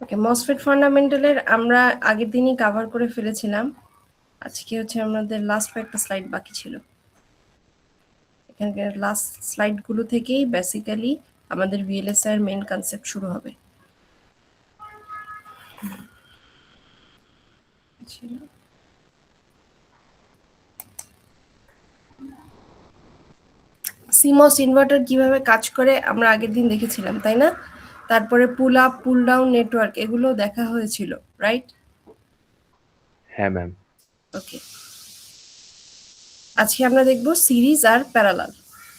ওকে, MOSFET ফান্ডামেন্টালের আমরা আগের দিনই কভার করে ফেলেছিলাম। আজকে হচ্ছে আমাদের লাস্ট কয়েকটা স্লাইড বাকি ছিল। এখানকার লাস্ট স্লাইডগুলো থেকেই বেসিক্যালি আমাদের ভিএলএসআই এর মেইন কনসেপ্ট শুরু হবে। সিমস ইনভার্টার কিভাবে কাজ করে আমরা আগের দিন দেখেছিলাম, তাই না? তারপরে pull up pull down network এগুলো দেখা হয়েছিল, রাইট? হ্যাঁ ম্যাম। ওকে, আজকে আমরা দেখব সিরিজ আর প্যারালাল।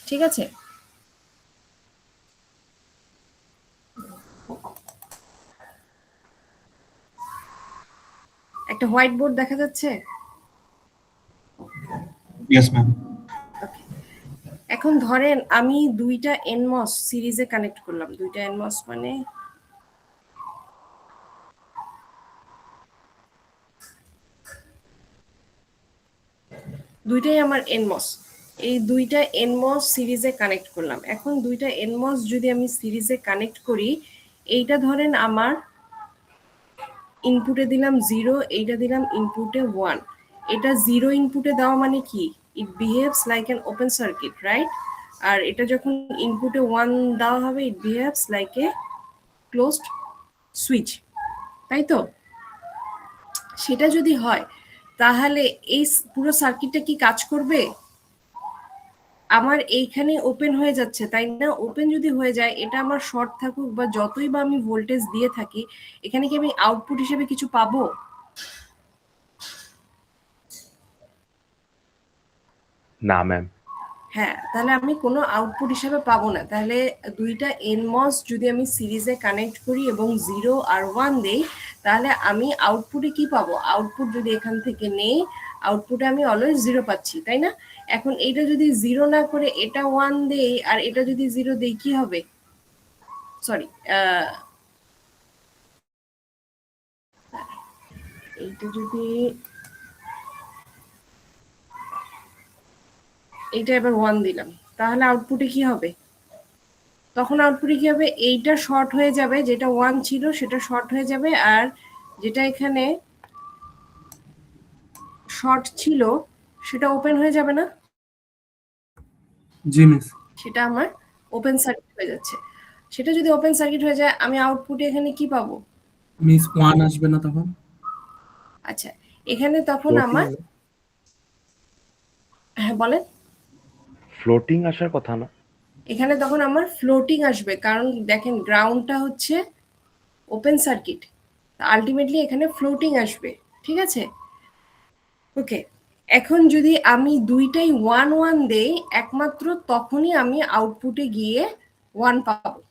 ঠিক আছে, একটা হোয়াইট বোর্ড দেখা যাচ্ছে? Yes ma'am. ওকে, এখন ধরেন আমি দুইটা এনমস সিরিজে কানেক্ট করলাম। দুইটা এনমস মানে দুইটাই আমার এনমস। এই দুইটা এনমস সিরিজে কানেক্ট করলাম। এখন দুইটা এনমস যদি আমি সিরিজে কানেক্ট করি, এইটা ধরেন আমার ইনপুটে দিলাম 0, এইটা দিলাম ইনপুটে 1। এটা 0 ইনপুটে দেওয়া মানে কি? It behaves like an open circuit, right? আর এটা যখন ইনপুটে 1 দেওয়া হবে, it behaves like a closed switch, তাই তো? সেটা যদি হয় তাহলে এই পুরো সার্কিটটা কি কাজ করবে? আমার এইখানে ওপেন হয়ে যাচ্ছে, তাই না? ওপেন যদি হয়ে যায়, এটা আমার শর্ট থাকুক বা যতই বা আমি ভোল্টেজ দিয়ে থাকি, এখানে কি আমি আউটপুট হিসেবে কিছু পাবো? না ম্যাম। হ্যাঁ, তাহলে আমি কোনো আউটপুট হিসেবে পাবো না। তাহলে দুইটা এনমস যদি আমি সিরিজে কানেক্ট করি এবং 0 আর 1 দেই, তাহলে আমি আউটপুটে কি পাবো? আউটপুট যদি এখান থেকে নেই, আউটপুটে আমি অলওয়েজ 0 পাচ্ছি, তাই না? এখন এইটা যদি 0 না করে এটা 1 দেই আর এটা যদি 0 দেই, কি হবে? সরি, এইটা যদি এইটা এবার 1 দিলাম, তাহলে আউটপুটে কি হবে? তখন আউটপুটে কি হবে? এইটা শর্ট হয়ে যাবে, যেটা 1 ছিল সেটা শর্ট হয়ে যাবে, আর যেটা এখানে শর্ট ছিল সেটা ওপেন হয়ে যাবে না? জি মিস। সেটা আমার ওপেন সার্কিট হয়ে যাচ্ছে। সেটা যদি ওপেন সার্কিট হয়ে যায়, আমি আউটপুটে এখানে কি পাবো? মিস 1 আসবে না তখন? আচ্ছা, এখানে তখন ফ্লোটিং আমার, হ্যাঁ বলেন। ফ্লোটিং আসার কথা না? এখানে তখন আমার ফ্লোটিং আসবে, কারণ দেখেন গ্রাউন্ডটা হচ্ছে ওপেন সার্কিট, আলটিমেটলি এখানে ফ্লোটিং আসবে। ঠিক আছে, ওকে। এখন যদি আমি দুইটাই 1 1 দেই, একমাত্র তখনই আমি আউটপুটে গিয়ে 1 পাবো।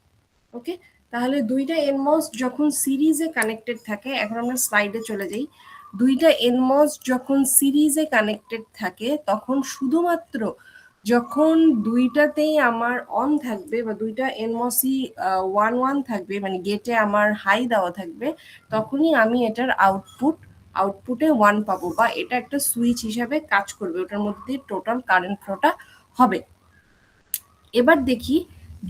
ওকে, তাহলে দুইটা এনমস যখন সিরিজে কানেক্টেড থাকে, এখন আমরা স্লাইডে চলে যাই। দুইটা এনমস যখন সিরিজে কানেক্টেড থাকে, তখন শুধুমাত্র যখন দুইটাতেই আমার অন থাকবে বা দুইটা এনমসই 1 1 থাকবে, মানে গেটে আমার হাই দেওয়া থাকবে, তখনই আমি এটার আউটপুটে 1 পাবো, বা এটা একটা সুইচ হিসাবে কাজ করবে, ওটার মধ্যে টোটাল কারেন্ট ফ্লোটা হবে। এবার দেখি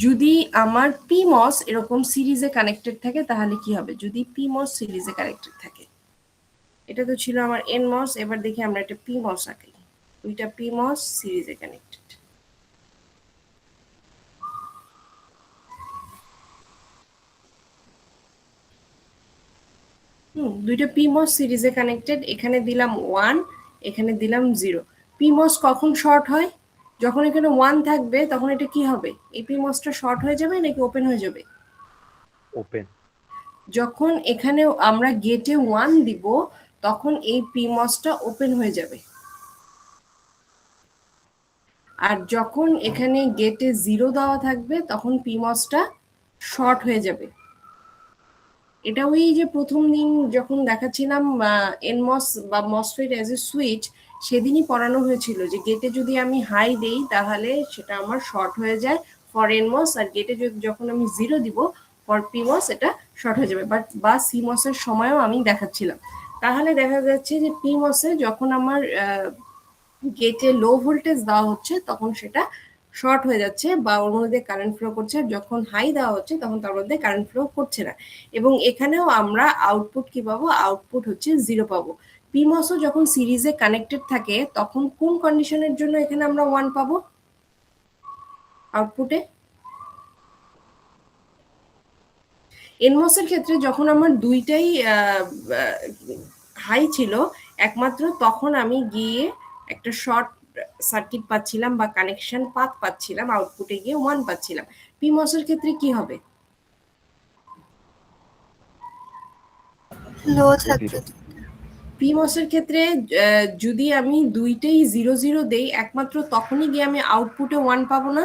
যদি আমার পিমস এরকম সিরিজে কানেক্টেড থাকে, তাহলে কি হবে? যদি পিমস সিরিজে কানেক্টেড থাকে, এটা তো ছিল আমার এনমস। এবার দেখি আমরা একটা পিমস আঁকি। দুইটা পিমস সিরিজে কানেক্টেড। দুইটা পিমস সিরিজে কানেক্টেড, এখানে দিলাম 1, এখানে দিলাম 0। পিমস কখন শর্ট হয়? যখন এখানে 1 থাকবে, তখন এটা কি হবে? এই পিমসটা শর্ট হয়ে যাবে নাকি ওপেন হয়ে যাবে? ওপেন। যখন এখানে আমরা গেটে 1 দিব, তখন এই পিমসটা ওপেন হয়ে যাবে। আর যখন এখানে গেটে 0 দেওয়া থাকবে, তখন পিমসটা শর্ট হয়ে যাবে। এটা ওই যে প্রথম দিন যখন দেখাচ্ছিলাম এনমস বা মসফেট অ্যাজ এ সুইচ, সেদিনই পড়ানো হয়েছিল যে গেটে যদি আমি হাই দেই, তাহলে সেটা আমার শর্ট হয়ে যায় ফর এনমস, আর গেটে যখন আমি 0 দিব ফর পিমস, এটা শর্ট হয়ে যাবে। বাট বা সিমসের সময়ও আমি দেখাচ্ছিলাম। তাহলে দেখা যাচ্ছে যে পিমসে যখন আমার গেটে লো ভোল্টেজ দেওয়া হচ্ছে, তখন সেটা শর্ট হয়ে যাচ্ছে বা ওর মধ্যে কারেন্ট ফ্লো করছে, যখন হাই দেওয়া হচ্ছে তখন তার মধ্যে কারেন্ট ফ্লো করছে না। এবং এখানেও আমরা আউটপুট কি পাবো, আউটপুট হচ্ছে 0 পাবো। পিমসও যখন সিরিজে কানেক্টেড থাকে তখন কোন কন্ডিশনের জন্য এখানে আমরা 1 পাবো আউটপুটে? এনমসের ক্ষেত্রে যখন আমার দুইটাই হাই ছিল একমাত্র, তখন আমি গিয়ে একটা শর্ট সার্কিট পাচ্ছিলাম বা কানেকশন পাথ পাচ্ছিলাম, আউটপুটে গিয়ে 1 পাচ্ছিলাম। পিমসের ক্ষেত্রে কি হবে? লো থাকবে। পিমসের ক্ষেত্রে যদি আমি দুইটাই 0 দেই একমাত্র তখনই গিয়ে আমি আউটপুটে 1 পাবো না?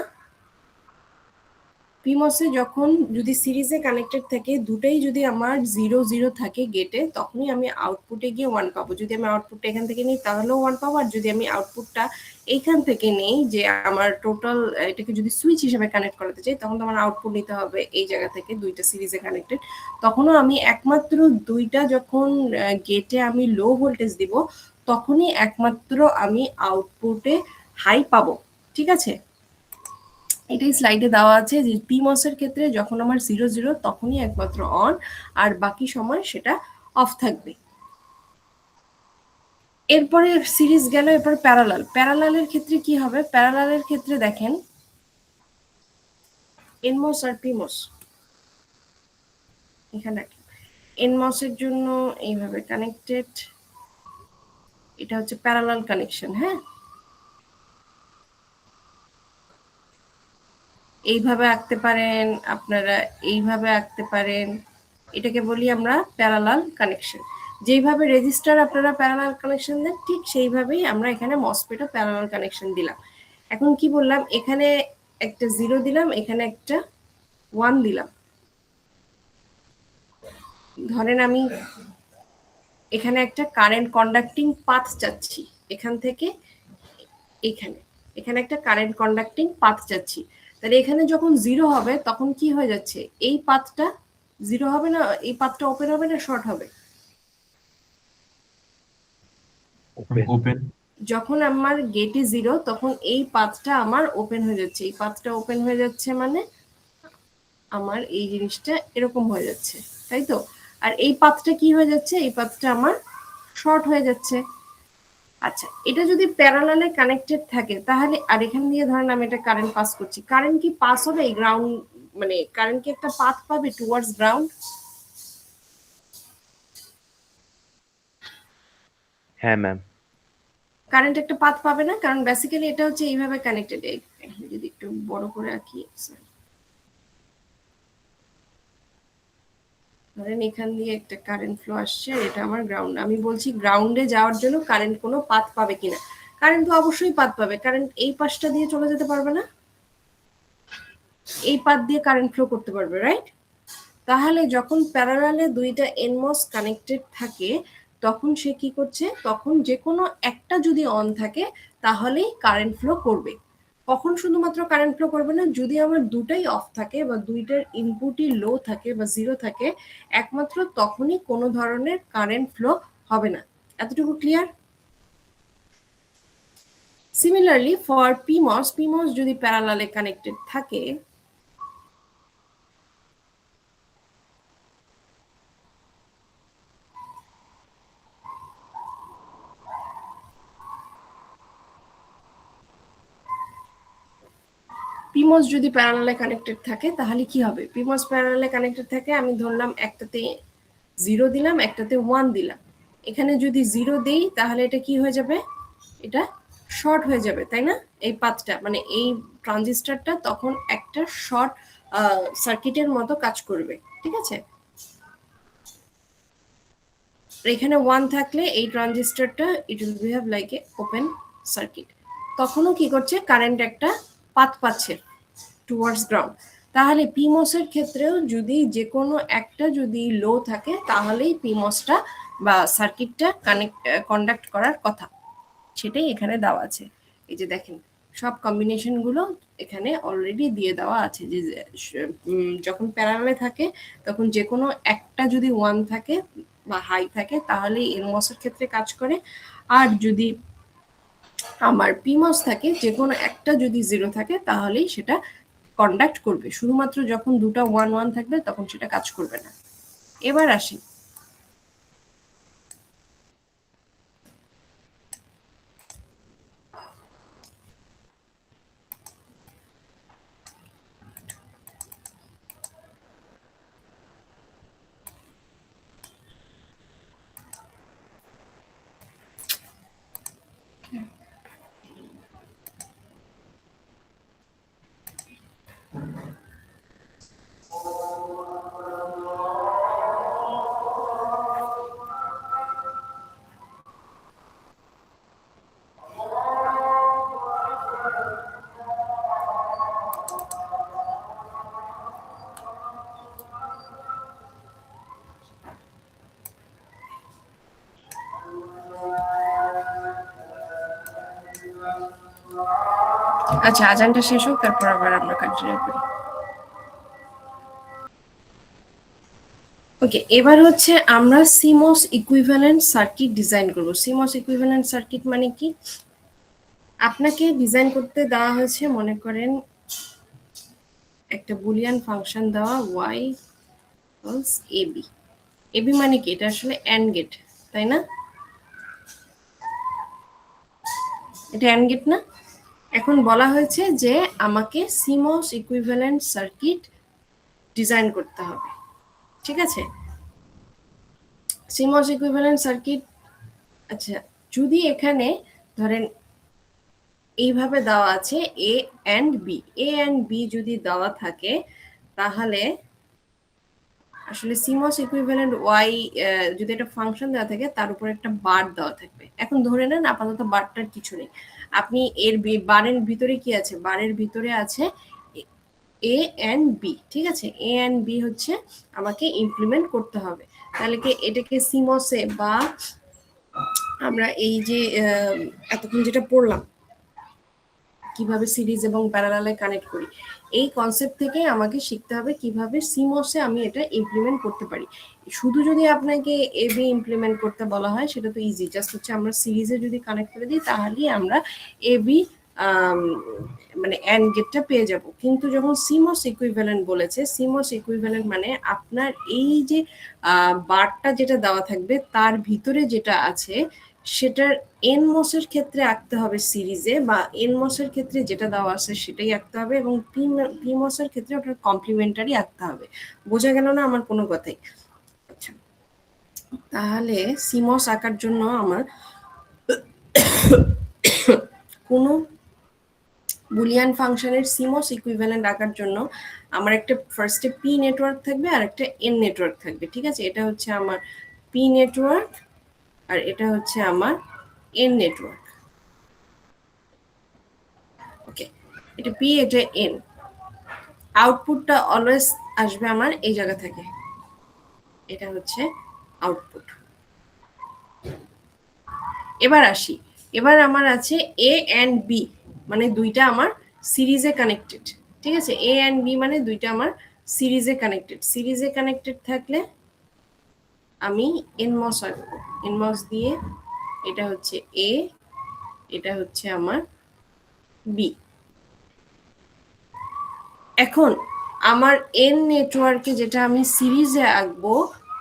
পিমসে যখন যদি সিরিজে কানেক্টেড থাকে দুটাই যদি আমার 0 থাকে গেটে, তখনই আমি আউটপুটে গিয়ে 1 পাবো। যদি আমি আউটপুটটা এখান থেকে নিই তাহলেও 1 পাবো, আর যদি আমি আউটপুটটা এইখান থেকে নেই, যে আমার টোটাল এটাকে যদি সুইচ হিসেবে কানেক্ট করাতে চাই, তখন তো আমার আউটপুট নিতে হবে এই জায়গা থেকে, দুইটা সিরিজে কানেক্টেড। তখনও আমি একমাত্র দুইটা যখন গেটে আমি লো ভোল্টেজ দিব তখনই একমাত্র আমি আউটপুটে হাই পাবো। ঠিক আছে, এটাই স্লাইডে দেওয়া আছে যে পিমসের ক্ষেত্রে যখন আমার 0 তখনই একমাত্র অন, আর বাকি সময় সেটা অফ থাকবে। এরপরে সিরিজ গেল, এরপর প্যারালাল। প্যারালালের ক্ষেত্রে কি হবে? প্যারালালের ক্ষেত্রে দেখেন এনমস আর পিমস, এখানে এনমসের জন্য এইভাবে কানেক্টেড, এটা হচ্ছে প্যারালাল কানেকশন। হ্যাঁ, এইভাবে আঁকতে পারেন আপনারা, এইভাবে আঁকতে পারেন, এটাকে বলি আমরা প্যারালাল কানেকশন। যেইভাবে রেজিস্টার আপনারা প্যারালাল কানেকশন দেন ঠিক সেইভাবেই আমরা এখানে মসফেটও প্যারালাল কানেকশন দিলাম। এখন কি বললাম, এখানে একটা 0 দিলাম, এখানে একটা 1 দিলাম। ধরেন আমি এখানে একটা কারেন্ট কন্ডাক্টিং পাথ চাচ্ছি, এখান থেকে এখানে, এখানে একটা কারেন্ট কন্ডাক্টিং পাথ চাচ্ছি। তাহলে এখানে যখন 0 হবে তখন কি হয়ে যাচ্ছে, এই পাথটা 0 হবে না, এই পাথটা ওপেন হবে না শর্ট হবে? ওপেন। যখন আমার গেটে 0 তখন এই পাথটা আমার ওপেন হয়ে যাচ্ছে, এই পাথটা ওপেন হয়ে যাচ্ছে মানে আমার এই জিনিসটা এরকম হয়ে যাচ্ছে, তাই তো? আর এই পাথটা কি হয়ে যাচ্ছে, এই পাথটা আমার শর্ট হয়ে যাচ্ছে। আচ্ছা, এটা যদি প্যারালালে কানেক্টেড থাকে তাহলে, আর এখান দিয়ে ধরেন আমি এটা কারেন্ট পাস করছি, কারেন্ট কি পাস হবে এই গ্রাউন্ড, মানে কারেন্ট কি একটা পাথ পাবে টুয়ার্ডস গ্রাউন্ড? হ্যাঁ ম্যাম। কারেন্ট একটা পাথ পাবে না, কারণ বেসিক্যালি এটা হচ্ছে এইভাবে কানেক্টেড। যদি একটু বড় করে আঁকি, ধরেন এখান দিয়ে একটা কারেন্ট ফ্লো আসছে, এটা আমার গ্রাউন্ড। আমি বলছি গ্রাউন্ডে যাওয়ার জন্য কারেন্ট কোনো পাথ পাবে কিনা। কারেন্ট তো অবশ্যই পাথ পাবে, কারেন্ট এই পাশটা দিয়ে চলে যেতে পারবে না, এই পাথ দিয়ে কারেন্ট ফ্লো করতে পারবে, রাইট? তাহলে যখন প্যারালালে দুইটা এনমস কানেক্টেড থাকে তখন সে কি করছে, তখন যে কোনো একটা যদি অন থাকে তাহলেই কারেন্ট ফ্লো করবে। কখন শুধুমাত্র কারেন্ট ফ্লো করবে না, যদি আমার দুটাই অফ থাকে বা দুইটার ইনপুটই লো থাকে বা 0 থাকে, একমাত্র তখনই কোনো ধরনের কারেন্ট ফ্লো হবে না। এতটুকু ক্লিয়ার? সিমিলারলি ফর পিমস, পিমস যদি প্যারালালে কানেক্টেড থাকে পিমস যদি প্যারালালে কানেক্টেড থাকে তাহলে কি হবে? পিমস প্যারালালে কানেক্টেড থাকে, আমি ধরলাম একটাতে 0 দিলাম, একটাতে 1 দিলাম। এখানে যদি 0 দেই তাহলে এটা কি হয়ে যাবে, এটা শর্ট হয়ে যাবে, তাই না? এই পাথটা মানে এই ট্রানজিস্টরটা তখন একটা শর্ট সার্কিটের মতো কাজ করবে। ঠিক আছে, এখানে 1 থাকলে এই ট্রানজিস্টরটা it will behave like a open circuit. তখনও কি করছে, কারেন্ট একটা পাথ পাচ্ছে টুয়ার্ডস গ্রাউন্ড। তাহলে পিমসের ক্ষেত্রেও যদি যে কোনো একটা যদি লো থাকে তাহলেই পিমসটা বা সার্কিটটা কন্ডাক্ট করার কথা, সেটাই এখানে দেওয়া আছে। এই যে দেখেন সব কম্বিনেশনগুলো এখানে অলরেডি দিয়ে দেওয়া আছে, যে যখন প্যারালালে থাকে তখন যে কোনো একটা যদি 1 থাকে বা হাই থাকে তাহলেই এনমসের ক্ষেত্রে কাজ করে, আর যদি আমার পিমস থাকে, যে কোনো একটা যদি 0 থাকে তাহলেই সেটা কন্ডাক্ট করবে, শুধুমাত্র যখন দুটা 1 1 থাকবে তখন সেটা কাজ করবে না। এবার আসি আচ্ছা, আজানটা শেষ হোক, তারপর আবার আমরা কন্টিনিউ করি। ওকে, এবার হচ্ছে আমরা সিমস ইকুইভ্যালেন্ট সার্কিট ডিজাইন করব। সিমস ইকুইভ্যালেন্ট সার্কিট মানে কি? আপনাকে ডিজাইন করতে দেওয়া হয়েছে, মনে করেন একটা বুলিয়ান ফাংশন দেওয়া y ইকুয়ালস এবি। এবি মানে কি? এটা আসলে অ্যান্ড গেট, তাই না? এটা অ্যান্ড গেট না? এখন বলা হয়েছে যে আমাকে সিমস ইকুইভ্যালেন্ট সার্কিট ডিজাইন করতে হবে, ঠিক আছে? সিমস ইকুইভ্যালেন্ট সার্কিট, আচ্ছা, যদি এখানে ধরেন এইভাবে দেওয়া আছে A and B, A and B যদি দেওয়া থাকে তাহলে আসলে সিমস ইকুইভ্যালেন্ট ওয়াই, যদি একটা ফাংশন দেওয়া থাকে তার উপর একটা বার দেওয়া থাকবে। এখন ধরে নেন আপাতত বারটার কিছু নেই, আপনি এর বারের ভিতরে কি আছে? বারের ভিতরে আছে এ অ্যান্ড বি, ঠিক আছে? এ অ্যান্ড বি হচ্ছে আমাকে ইমপ্লিমেন্ট করতে হবে। তাহলে কি এটাকে সিমসে বা আমরা এই যে এতক্ষণ যেটা পড়লাম কিভাবে সিরিজ এবং প্যারালালে কানেক্ট করি, এই কনসেপ্ট থেকে আমাকে শিখতে হবে কিভাবে সিমসে আমি এটা ইমপ্লিমেন্ট করতে পারি। শুধু যদি আপনাকে এবি ইমপ্লিমেন্ট করতে বলা হয় সেটা তো ইজি, জাস্ট হচ্ছে আমরা সিরিজে যদি কানেক্ট করে দিই তাহলেই আমরা এবি মানে অ্যান্ড গেটটা পেয়ে যাব। কিন্তু যখন সিমস ইকুইভ্যালেন্ট বলেছে, সিমস ইকুইভ্যালেন্ট মানে আপনার এই যে বারটা যেটা দেওয়া থাকবে তার ভিতরে যেটা আছে সেটার এনমসের ক্ষেত্রে আঁকতে হবে সিরিজে, বা এনমসের ক্ষেত্রে যেটা দেওয়া আছে সেটাই আঁকতে হবে, এবং পিমসের ক্ষেত্রে ওটার কমপ্লিমেন্টারি আঁকতে হবে। বোঝা গেল না আমার কোনো কথাই? আচ্ছা, তাহলে সিমস আঁকার জন্য আমার কোনো বুলিয়ান ফাংশনের সিমস ইকুইভ্যালেন্ট আঁকার জন্য আমার একটা ফার্স্টে পি নেটওয়ার্ক থাকবে আর একটা এন নেটওয়ার্ক থাকবে, ঠিক আছে? এটা হচ্ছে আমার পি নেটওয়ার্ক আর এটা হচ্ছে আমার এন নেটওয়ার্ক। ওকে, এটা পি, এটা এন। আউটপুটটা অলওয়েজ আসবে আমার এই জায়গা থেকে, এটা হচ্ছে আউটপুট। এবার আসি, এবার আমার আছে এ অ্যান্ড বি, মানে দুইটা আমার সিরিজে কানেক্টেড, ঠিক আছে? এ অ্যান্ড বি মানে দুইটা আমার সিরিজে কানেক্টেড। সিরিজে কানেক্টেড থাকলে আমি এনমস আঁকবো, এনমস দিয়ে এটা হচ্ছে এ, এটা হচ্ছে আমার বি। এখন আমার এন নেটওয়ার্কে যেটা আমি সিরিজে আঁকবো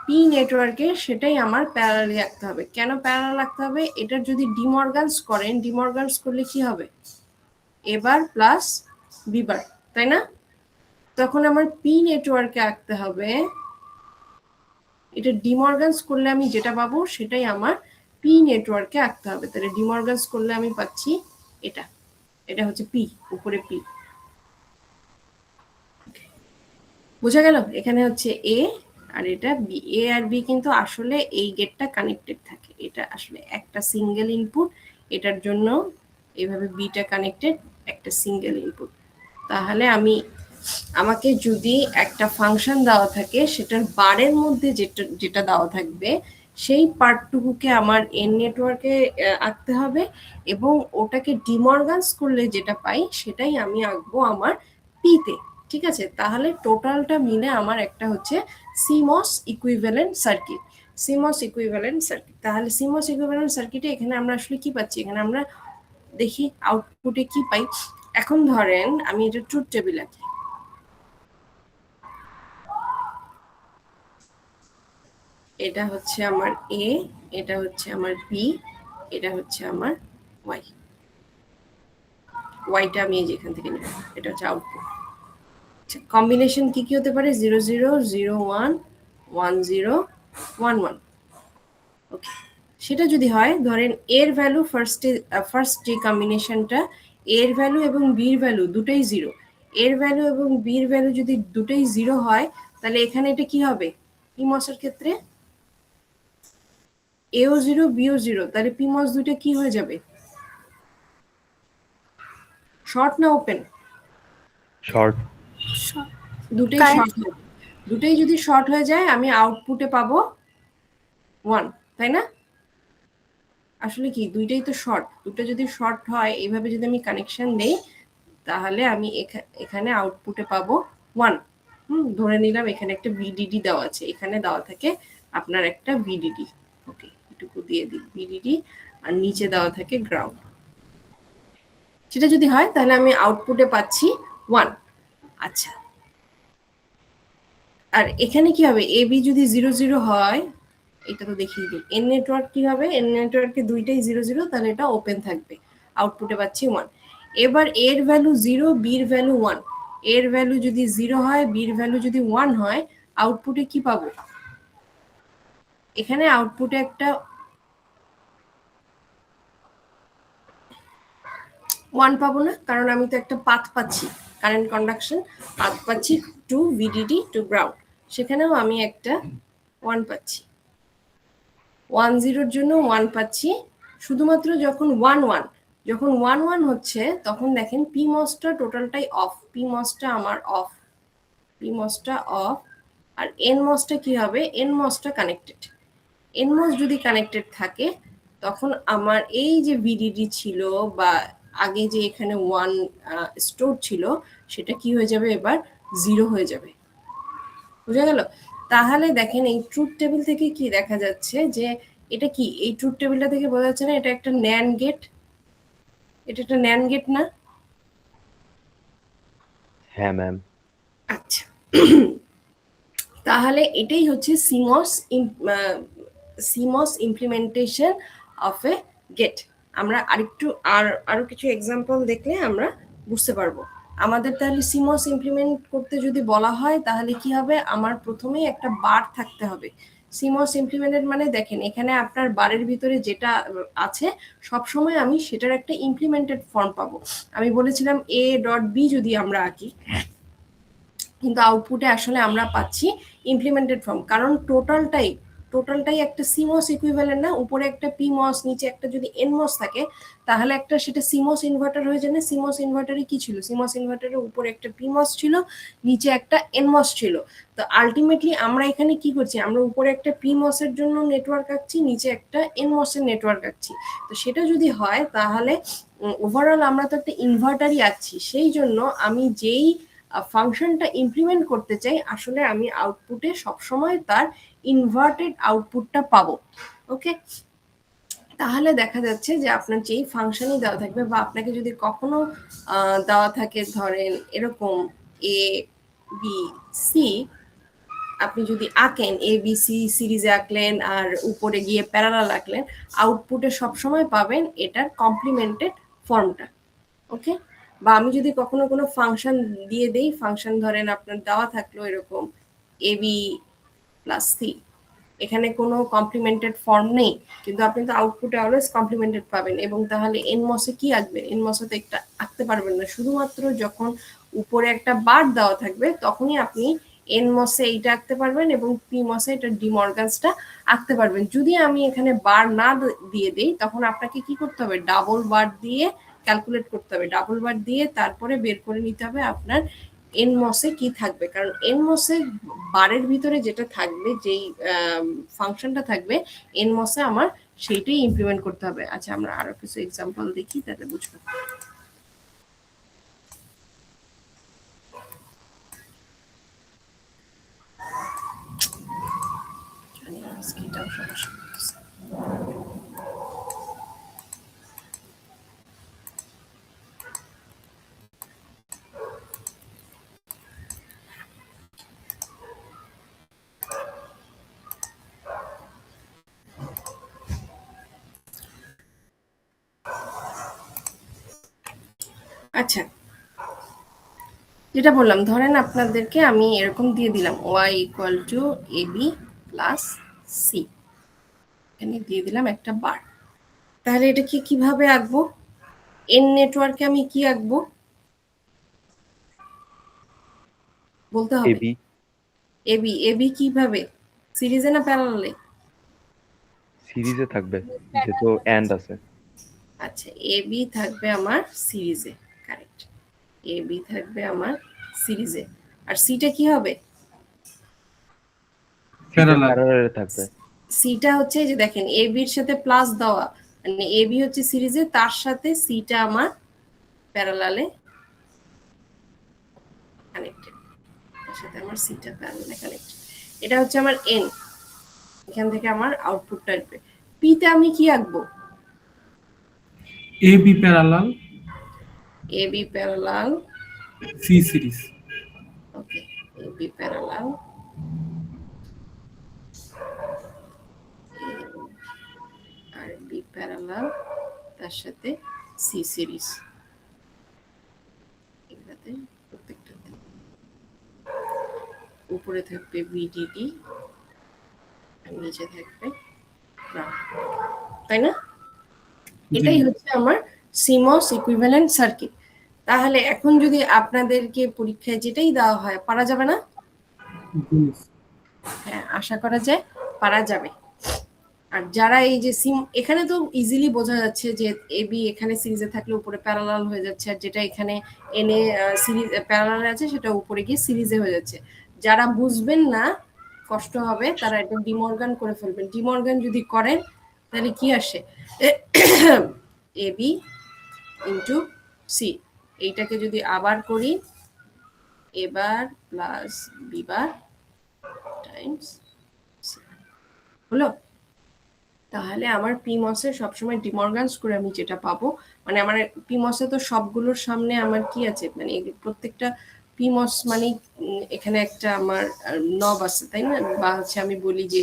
পি নেটওয়ার্কে, সেটাই আমার প্যারালালি আঁকতে হবে। কেন প্যারালাল আঁকতে হবে? এটার যদি ডিমর্গানস করেন, ডিমর্গানস করলে কি হবে? এবার প্লাস বিবার, তাই না? তখন আমার পি নেটওয়ার্কে আঁকতে হবে, এটা ডিমর্গানস করলে আমি যেটা পাবো সেটাই আমার পি নেটওয়ার্কে আঁকতে হবে। তাহলে ডিমর্গানস করলে আমি পাচ্ছি এটা, এটা হচ্ছে পি, উপরে পি। বোঝা গেল? এখানে হচ্ছে এ আর এটা বি। এ আর বি কিন্তু আসলে এই গেটটা কানেক্টেড থাকে, এটা আসলে একটা সিঙ্গেল ইনপুট, এটার জন্য এইভাবে বিটা কানেক্টেড, একটা সিঙ্গেল ইনপুট। তাহলে আমাকে যদি একটা ফাংশন দেওয়া থাকে সেটার বারের মধ্যে যেটা যেটা দেওয়া থাকবে সেই পার্টটুকুকে আমার এন নেটওয়ার্কে আঁকতে হবে, এবং ওটাকে ডিমর্গানস করলে যেটা পাই সেটাই আমি আঁকবো আমার পিতে, ঠিক আছে? তাহলে টোটালটা মিলে আমার একটা হচ্ছে seems equivalent circuit. Seems equivalent circuit, তাহলে সিমস ইকুইভ্যালেন্ট সার্কিটে এখানে আমরা আসলে কি পাচ্ছি? এখানে আমরা দেখি আউটপুটে কি পাই। এখন ধরেন আমি এটা ট্রুথ টেবিল আঁকি, এটা হচ্ছে আমার এ, এটা হচ্ছে আমার বি, এটা হচ্ছে আমার ওয়াই। ওয়াইটা আমি এই যে এখান থেকে নেব, এটা হচ্ছে আউটপুট। কম্বিনেশন কি কি হতে পারে? 0 0 0 1 1 0 1 1। ওকে, সেটা যদি হয় ধরেন এর ভ্যালু ফার্স্ট যে কম্বিনেশনটা, এর ভ্যালু এবং বির ভ্যালু দুটোই 0, এর ভ্যালু এবং বির ভ্যালু যদি দুটোই 0 হয় তাহলে এখানে এটা কি হবে? পিমসের ক্ষেত্রে এও 0 বিও 0, তাহলে পিমস দুটো কি হয়ে যাবে? শর্ট না ওপেন? শর্ট। দুটোই শর্ট হবে। দুটোই যদি শর্ট হয়ে যায় আমি আউটপুটে পাবো 1, তাই না? আসলে কি দুইটাই তো শর্ট, দুটো যদি শর্ট হয় এইভাবে যদি আমি কানেকশন দেই তাহলে আমি এখানে আউটপুটে পাবো 1। ধরে নিলাম এখানে একটা ভিডিডি দেওয়া আছে, এখানে দেওয়া থাকে আপনার একটা ভিডিডি। ওকে, এটুকু দিয়ে দিই ভিডিডি, আর নিচে দেওয়া থাকে গ্রাউন্ড। সেটা যদি হয় তাহলে আমি আউটপুটে পাচ্ছি 1। আচ্ছা, আর এখানে কি হবে? এ বি যদি 0 0 হয়, এটা তো দেখিয়ে দিই, এন নেটওয়ার্ক কি হবে? এন নেটওয়ার্কে দুইটাই 0 0, তাহলে এটা ওপেন থাকবে, আউটপুটে পাচ্ছি 1। এবার এর ভ্যালু 0, বির ভ্যালু 1, এর ভ্যালু যদি 0 হয়, বির ভ্যালু যদি 1 হয়, আউটপুটে কি পাবো? এখানে আউটপুটে একটা 1 পাবো না, কারণ আমি তো একটা পাথ পাচ্ছি, কারেন্ট কন্ডাকশন পাথ পাচ্ছি টু ভিডিডি টু গ্রাউন্ড, সেখানেও আমি একটা 1 পাচ্ছি। 1 0 জন্য 1 পাচ্ছি, শুধুমাত্র যখন 1 1, যখন 1 1 হচ্ছে তখন দেখেন পি মসটা টোটালটাই অফ, পি মসটা আমার অফ, পি মসটা অফ। আর এন মসটা কি হবে? এন মসটা কানেক্টেড। এন মস যদি কানেক্টেড থাকে তখন আমার এই যে ভিডিডি ছিল বা আগে যে এখানে 1 স্টোর ছিল সেটা কি হয়ে যাবে? এবার 0 হয়ে যাবে। বুঝা গেল? তাহলে দেখেন এই ট্রুথ টেবিল থেকে কি দেখা যাচ্ছে যে এটা কি, এই ট্রুথ টেবিলটা থেকে বোঝা যাচ্ছে না এটা একটা ন্যান্ড গেট? এটা একটা ন্যান্ড গেট না? হ্যাঁ ম্যাম। আচ্ছা, তাহলে এটাই হচ্ছে CMOS implementation of a gate. আমরা আরো কিছু এক্সাম্পল দেখলে আমরা বুঝতে পারবো। আমাদের তাহলে সিমস ইমপ্লিমেন্ট করতে যদি বলা হয় তাহলে কি হবে? আমার প্রথমেই একটা বার থাকতে হবে। সিমস ইমপ্লিমেন্টেড মানে দেখেন এখানে আপনার বারের ভিতরে যেটা আছে সবসময় আমি সেটার একটা ইমপ্লিমেন্টেড ফর্ম পাবো। আমি বলেছিলাম এ ডট বি যদি আমরা আঁকি, কিন্তু আউটপুটে আসলে আমরা পাচ্ছি ইমপ্লিমেন্টেড ফর্ম, কারণ টোটালটাই একটা সিমস ইকুইভ্যালেন্ট না? উপরে একটা পিমস, নিচে একটা যদি এনমস থাকে তাহলে একটা সেটা সিমস ইনভার্টার হয়ে যায় না? সিমস ইনভার্টারে কি ছিল? সিমস ইনভার্টারের উপরে একটা পিমস ছিল, নিচে একটা এনমস ছিল। তো আলটিমেটলি আমরা এখানে কি করছি? আমরা উপরে একটা পিমস এর জন্য নেটওয়ার্ক আঁকছি, নিচে একটা এনমস এর নেটওয়ার্ক আঁকছি। তো সেটা যদি হয় তাহলে ওভারঅল আমরা তো একটা ইনভার্টারই আঁকছি, সেই জন্য আমি যেই ফাংশনটা ইমপ্লিমেন্ট করতে চাই আসলে আমি আউটপুটে সবসময় তার ইনভার্টেড আউটপুটটা পাবো। ওকে, তাহলে দেখা যাচ্ছে যে আপনার যেই ফাংশনই দেওয়া থাকবে বা আপনাকে যদি কখনো দেওয়া থাকে ধরেন এরকম এ বি সি, আপনি যদি আঁকেন এ বি সি সিরিজে আঁকলেন আর উপরে গিয়ে প্যারালাল আঁকলেন, আউটপুটে সবসময় পাবেন এটার কমপ্লিমেন্টেড ফর্মটা। ওকে, বা আমি যদি কখনো কোনো ফাংশন দিয়ে দেই, ফাংশন ধরেন আপনার দেওয়া থাকলো এরকম এ বি প্লাস সি, এখানে কোনো কমপ্লিমেন্টেড ফর্ম নেই, কিন্তু আপনি তো আউটপুটে অলওয়েজ কমপ্লিমেন্টেড পাবেন। এবং তাহলে এনমসে কি আঁকবেন? এনমসে তো একটা আঁকতে পারবেন না, শুধুমাত্র যখন উপরে একটা বার দেওয়া থাকবে তখনই আপনি এনমসে এইটা আঁকতে পারবেন এবং পিমসে এটা ডিমর্গানসটা আঁকতে পারবেন। যদি আমি এখানে বার না দিয়ে দেই তখন আপনাকে কি করতে হবে? ডাবল বার দিয়ে ক্যালকুলেট করতে হবে, ডাবল বার দিয়ে তারপরে বের করে নিতে হবে আপনার এনমসে কি থাকবে, কারণ এনমসে বারের ভিতরে যেটা থাকবে, যেই ফাংশনটা থাকবে এনমসে আমার সেইটাই ইমপ্লিমেন্ট করতে হবে। আচ্ছা, আমরা আরো কিছু এক্সাম্পল দেখি তাহলে বুঝবো। আচ্ছা, যেটা বললাম, ধরেন আপনাদেরকে আমি এরকম দিয়ে দিলাম y equal to AB plus C, এখানে দিয়ে দিলাম একটা বার। তাহলে এটাকে কিভাবে আঁকবো? এন নেটওয়ার্কে আমি কি আঁকবো বলতে হবে। এবি এবি, এবি কিভাবে, সিরিজে না প্যারালালে? সিরিজে থাকবে যেহেতু এন্ড আছে। আচ্ছা, এবি থাকবে আমার সিরিজে, কারেক্ট, এবি থাকবে আমার সিরিজে। আর সিটা কি হবে? প্যারালালে থাকবে। সিটা হচ্ছে এই যে দেখেন এবির সাথে প্লাস দেওয়া, মানে এবি হচ্ছে সিরিজে, তার সাথে সিটা আমার প্যারালালে কানেক্টেড, তার সাথে আমার সিটা প্যারালালে কানেক্টেড। এটা হচ্ছে আমার এন, এখান থেকে আমার আউটপুটটা আসবে। পিতে আমি কি আঁকবো? A B parallel A B parallel C series. Okay, A B parallel আর বি প্যারালাল, তার সাথে সি সিরিজ, এগুলাতে প্রত্যেকটাতে উপরে থাকবে ভিডিডি আর নিচে থাকবে গ্রাউন্ড, তাই না? এটাই হচ্ছে আমার সিমস ইকুইভ্যালেন্ট সার্কিট। তাহলে এখন যদি আপনাদেরকে পরীক্ষায় যেটাই দেওয়া হয়, পারা যাবে না? হ্যাঁ, আশা করা যায় পারা যাবে। আর যারা এই যে সিম, এখানে তো ইজিলি বোঝা যাচ্ছে যে এবি এখানে সিরিজে থাকলে উপরে প্যারালাল হয়ে যাচ্ছে, আর যেটা এখানে এনে সিরিজ প্যারালাল আছে সেটা উপরে গিয়ে সিরিজে হয়ে যাচ্ছে। যারা বুঝবেন না, কষ্ট হবে, তারা এটা ডিমর্গান করে ফেলবেন। ডিমর্গান যদি করেন তাহলে কি আসে, এবি ইন্টু সি, এইটাকে যদি আবার করি, এবার প্লাস বিবার টাইমস সি, হলো? তাহলে আমার পিমসে সবসময় ডিমর্গানস করে আমি যেটা পাবো, মানে আমার পিমসে তো সবগুলোর সামনে আমার কি আছে, মানে প্রত্যেকটা পিমস মানে এখানে একটা আমার নব আছে, তাই না? বা হচ্ছে আমি বলি যে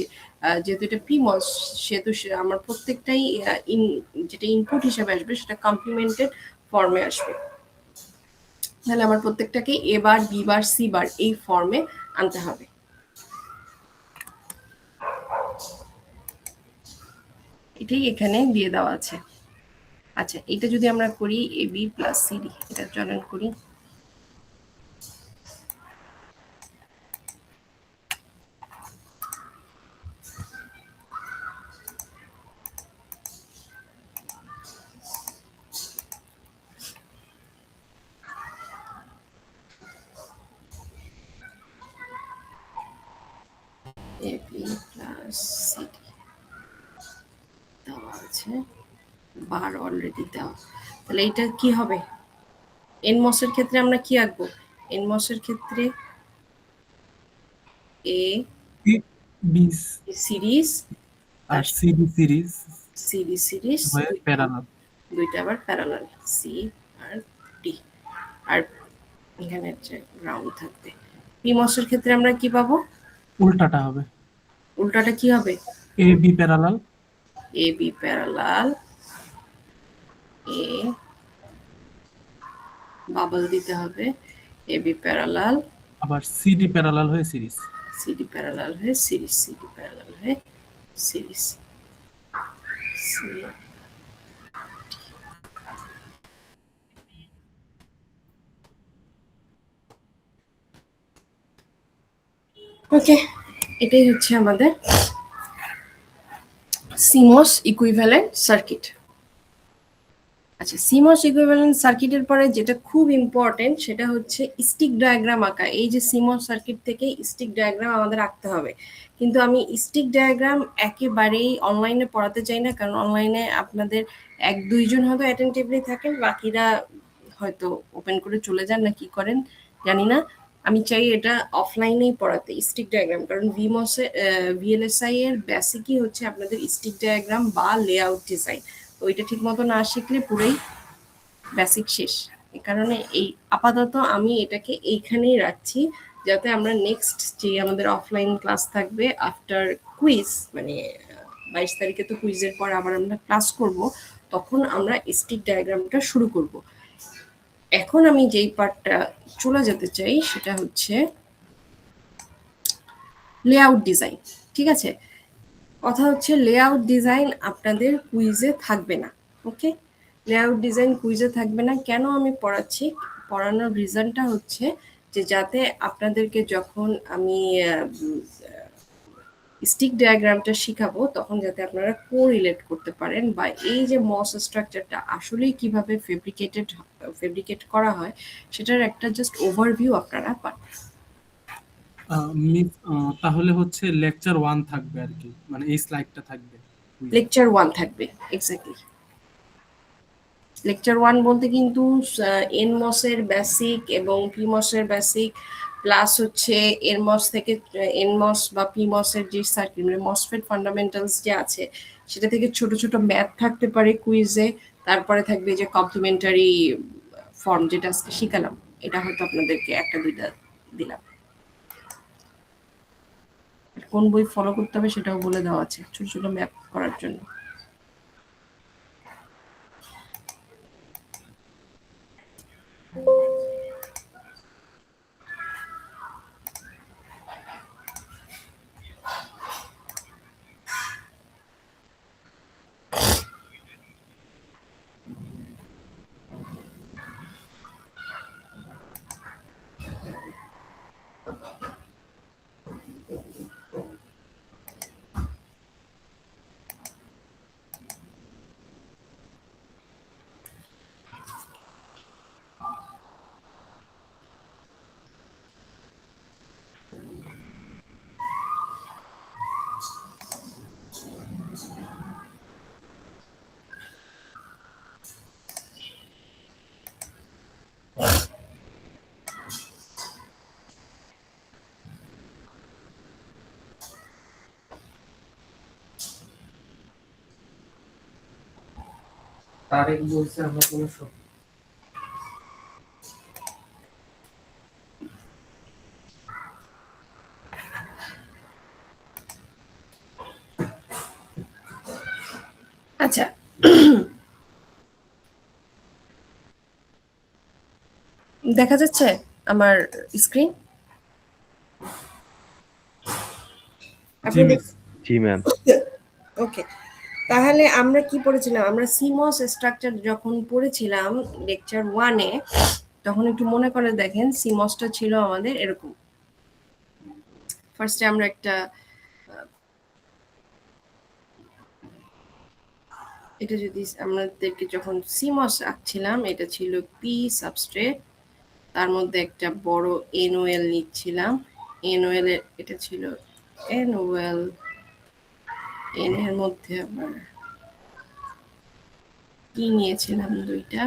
যেহেতু এটা পিমস, সেহেতু আমার প্রত্যেকটাই যেটা ইনপুট হিসেবে আসবে সেটা কমপ্লিমেন্টেড ফর্মে আসবে। তাহলে আমার প্রত্যেকটাকে এ বার, বি বার, সি বার এই ফর্মে আনতে হবে। এটাই এখানে দিয়ে দেওয়া আছে। আচ্ছা, এটা যদি আমরা করি এ বি প্লাস সিডি, এটা চয়ন করি, এ বি প্লাস সিডি দেওয়া আছে, বার অলরেডি দেওয়া। তাহলে এটা কি হবে? এনমসের ক্ষেত্রে আমরা কি আঁকবো? এনমসের ক্ষেত্রে A B series R CD series CD series হয়ে প্যারালাল, দুইটা আবার প্যারালাল, সি আর ডি, আর এখানে একটা গ্রাউন্ড থাকবে। পিমসের ক্ষেত্রে আমরা কি পাবো? উল্টাটা হবে, উল্টাটা কি হবে? A B parallel A B parallel, A bubble দিতে হবে, এ বি প্যারালাল, আবার সিডি প্যারালাল হয়ে সিরিজ। সিডি প্যারালাল হয়ে সিরিজ, সিডি প্যারালাল হয়ে সিরিজ। ওকে, এটাই হচ্ছে আমাদের সিমস ইকুইভ্যালেন্ট সার্কিট। আচ্ছা, সিমস ইকুইভ্যালেন্ট সার্কিটের পরে যেটা খুব ইম্পর্টেন্ট সেটা হচ্ছে স্টিক ডায়াগ্রাম আঁকা। এই যে সিমস সার্কিট থেকে স্টিক ডায়াগ্রাম আমাদের আঁকতে হবে, কিন্তু আমি স্টিক ডায়াগ্রাম একেবারেই অনলাইনে পড়াতে চাই না, কারণ অনলাইনে আপনাদের 1-2 জন হয়তো অ্যাটেন্টিভলি থাকেন, বাকিরা হয়তো ওপেন করে চলে যান না কি করেন জানি না। আমি চাই এটা অফলাইনেই পড়াতে স্টিক ডায়াগ্রাম, কারণ ভিএলএসআই এর বেসিকই হচ্ছে আপনাদের স্টিক ডায়াগ্রাম বা লেআউট ডিজাইন। ওইটা ঠিক মতো না শিখলে পুরোই বেসিক শেষ। এ কারণে এই আপাতত আমি এটাকে এইখানেই রাখছি, যাতে আমরা নেক্সট যে আমাদের অফলাইন ক্লাস থাকবে আফটার কুইজ, মানে 22 তারিখে তো কুইজের পর আবার আমরা ক্লাস করব, তখন আমরা স্টিক ডায়াগ্রামটা শুরু করব। এখন আমি যেই পার্টটা চলে যেতে চাই সেটা হচ্ছে লেআউট ডিজাইন। ঠিক আছে, কথা হচ্ছে লেআউট ডিজাইন আপনাদের কুইজে থাকবে না। ওকে, লেআউট ডিজাইন কুইজে থাকবে না। কেন আমি পড়াচ্ছি, পড়ানোর রিজনটা হচ্ছে যে যাতে আপনাদেরকে যখন আমি স্টিক ডায়াগ্রামটা শিখাবো তখন যাতে আপনারা কোরিলেট করতে পারেন, বা এই যে মস স্ট্রাকচারটা আসলেই কিভাবে ফেব্রিকেট করা হয় সেটার একটা জাস্ট ওভারভিউ আপনারা পান। মিস তাহলে হচ্ছে লেকচার 1 থাকবে আর কি, মানে এই স্লাইডটা থাকবে quiz এ। লেকচার 1 থাকবে, এক্স্যাক্টলি। লেকচার 1 বলতে কিন্তু এনমসের বেসিক এবং পিমসের বেসিক, প্লাস হচ্ছে এনমস থেকে এনমস বা পিমসের যে সার্কিট মানে মসফেট ফান্ডামেন্টালস যে আছে সেটা থেকে ছোট ছোট ম্যাথ থাকতে পারে কুইজে। তারপরে থাকবে যে কমপ্লিমেন্টারি ফর্ম যেটা আজকে শিখালাম, এটা হয়তো আপনাদেরকে একটা দুইটা দিলাম। কোন বই ফলো করতে হবে সেটাও বলে দেওয়া আছে ছোট ছোট ম্যাপ করার জন্য। তারেক বলছে আমরা কোনো আচ্ছা, দেখা যাচ্ছে আমার স্ক্রিন? জি মিস। জি ম্যাম। ওকে, তাহলে আমরা কি পড়েছিলাম? আমরা সিমস স্ট্রাকচার যখন পড়েছিলাম লেকচার 1-এ, তখন একটু মনে করে দেখেন সিমসটা ছিল আমাদের এরকম। ফার্স্টে আমরা একটা এটা যদি আমাদেরকে যখন সিমস আঁকছিলাম, এটা ছিল পি সাবস্ট্রেট, তার মধ্যে একটা বড় এনওএল নিচ্ছিলাম। এনওএল এর এটা ছিল এনওএল, এন এর মধ্যে আবার পি নিয়েছিলাম দুইটা,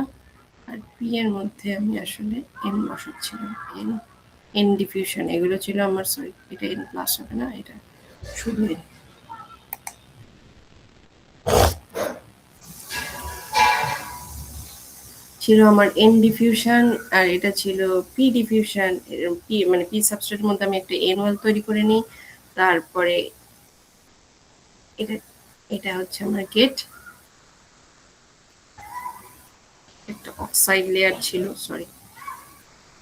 আর পি এর মধ্যে আমি আসলে এন বসাচ্ছিলাম। এন এন ডিফিউশন এগুলো ছিল আমার, সরি এটা এন প্লাস হবে না, এটা শুধু এন। ছিল আমার এন ডিফিউশন, আর এটা ছিল পি ডিফিউশন। পি মানে পি সাবস্ট্রেটের মধ্যে আমি একটা এনওয়েল তৈরি করে নিই। তারপরে এটা এটা হচ্ছে আমার গেট, একটা অক্সাইড লেয়ার ছিল, সরি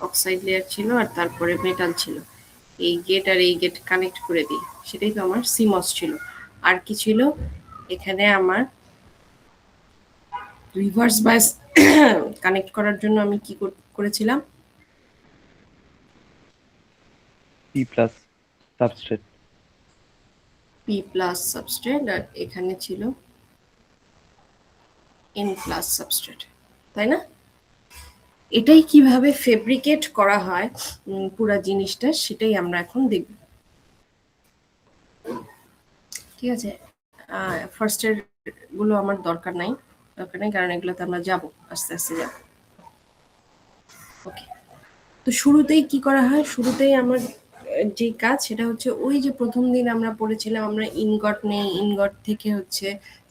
অক্সাইড লেয়ার ছিল, আর তারপরে মেটাল ছিল। এই গেট আর এই গেট কানেক্ট করে দিই, সেটাই তো আমার সিমস ছিল। আর কি ছিল এখানে আমার রিভার্স বায়াস কানেক্ট করার জন্য আমি কি করেছিলাম? P plus substrate. P plus substrate, আর এখানে ছিল এন প্লাস সাবস্ট্রেট, তাই না? এটাই কিভাবে ফেব্রিকেট করা হয় পুরা জিনিসটা, সেটাই আমরা এখন দেখব। ঠিক আছে, ফার্স্টের গুলো আমার দরকার নাই কারণ এগুলোতে আমরা যাব, আস্তে আস্তে যাব। ওকে, তো শুরুতেই কি করা হয়? শুরুতেই আমার যে কাজ সেটা হচ্ছে ওই যে প্রথম দিন আমরা পড়েছিলাম, আমরা ইনগট নেই, ইনগট থেকে হচ্ছে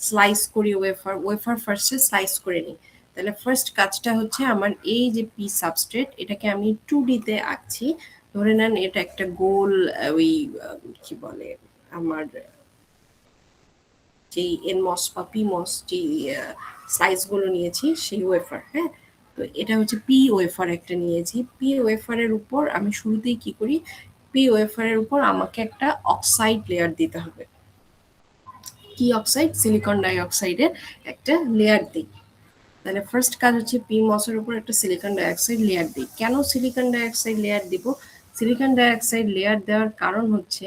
স্লাইস করি ওয়েফার, ওয়েফার ফার্স্টে স্লাইস করে নিই। তাহলে ফার্স্ট কাজটা হচ্ছে আমার এই যে পি সাবস্ট্রেট, এটাকে আমি 2D তে আঁকছি। ধরে নেন এটা একটা গোল ওই কি বলে আমার যেই এনমস বা পিমস যে সাইজগুলো নিয়েছি সেই ওয়েফার, হ্যাঁ। তো এটা হচ্ছে পি ওয়েফার একটা নিয়েছি। পি ওয়েফারের উপর আমি শুরুতেই কি করি, পি ওয়েফারের উপর আমাকে একটা অক্সাইড লেয়ার দিতে হবে। কি অক্সাইড? সিলিকন ডাই অক্সাইডের একটা লেয়ার দিই। তাহলে ফার্স্ট কাজ হচ্ছে পি মসের উপর একটা সিলিকন ডাইঅক্সাইড লেয়ার দিই। কেন সিলিকন ডাইঅক্সাইড লেয়ার দিব? সিলিকন ডাইঅক্সাইড লেয়ার দেওয়ার কারণ হচ্ছে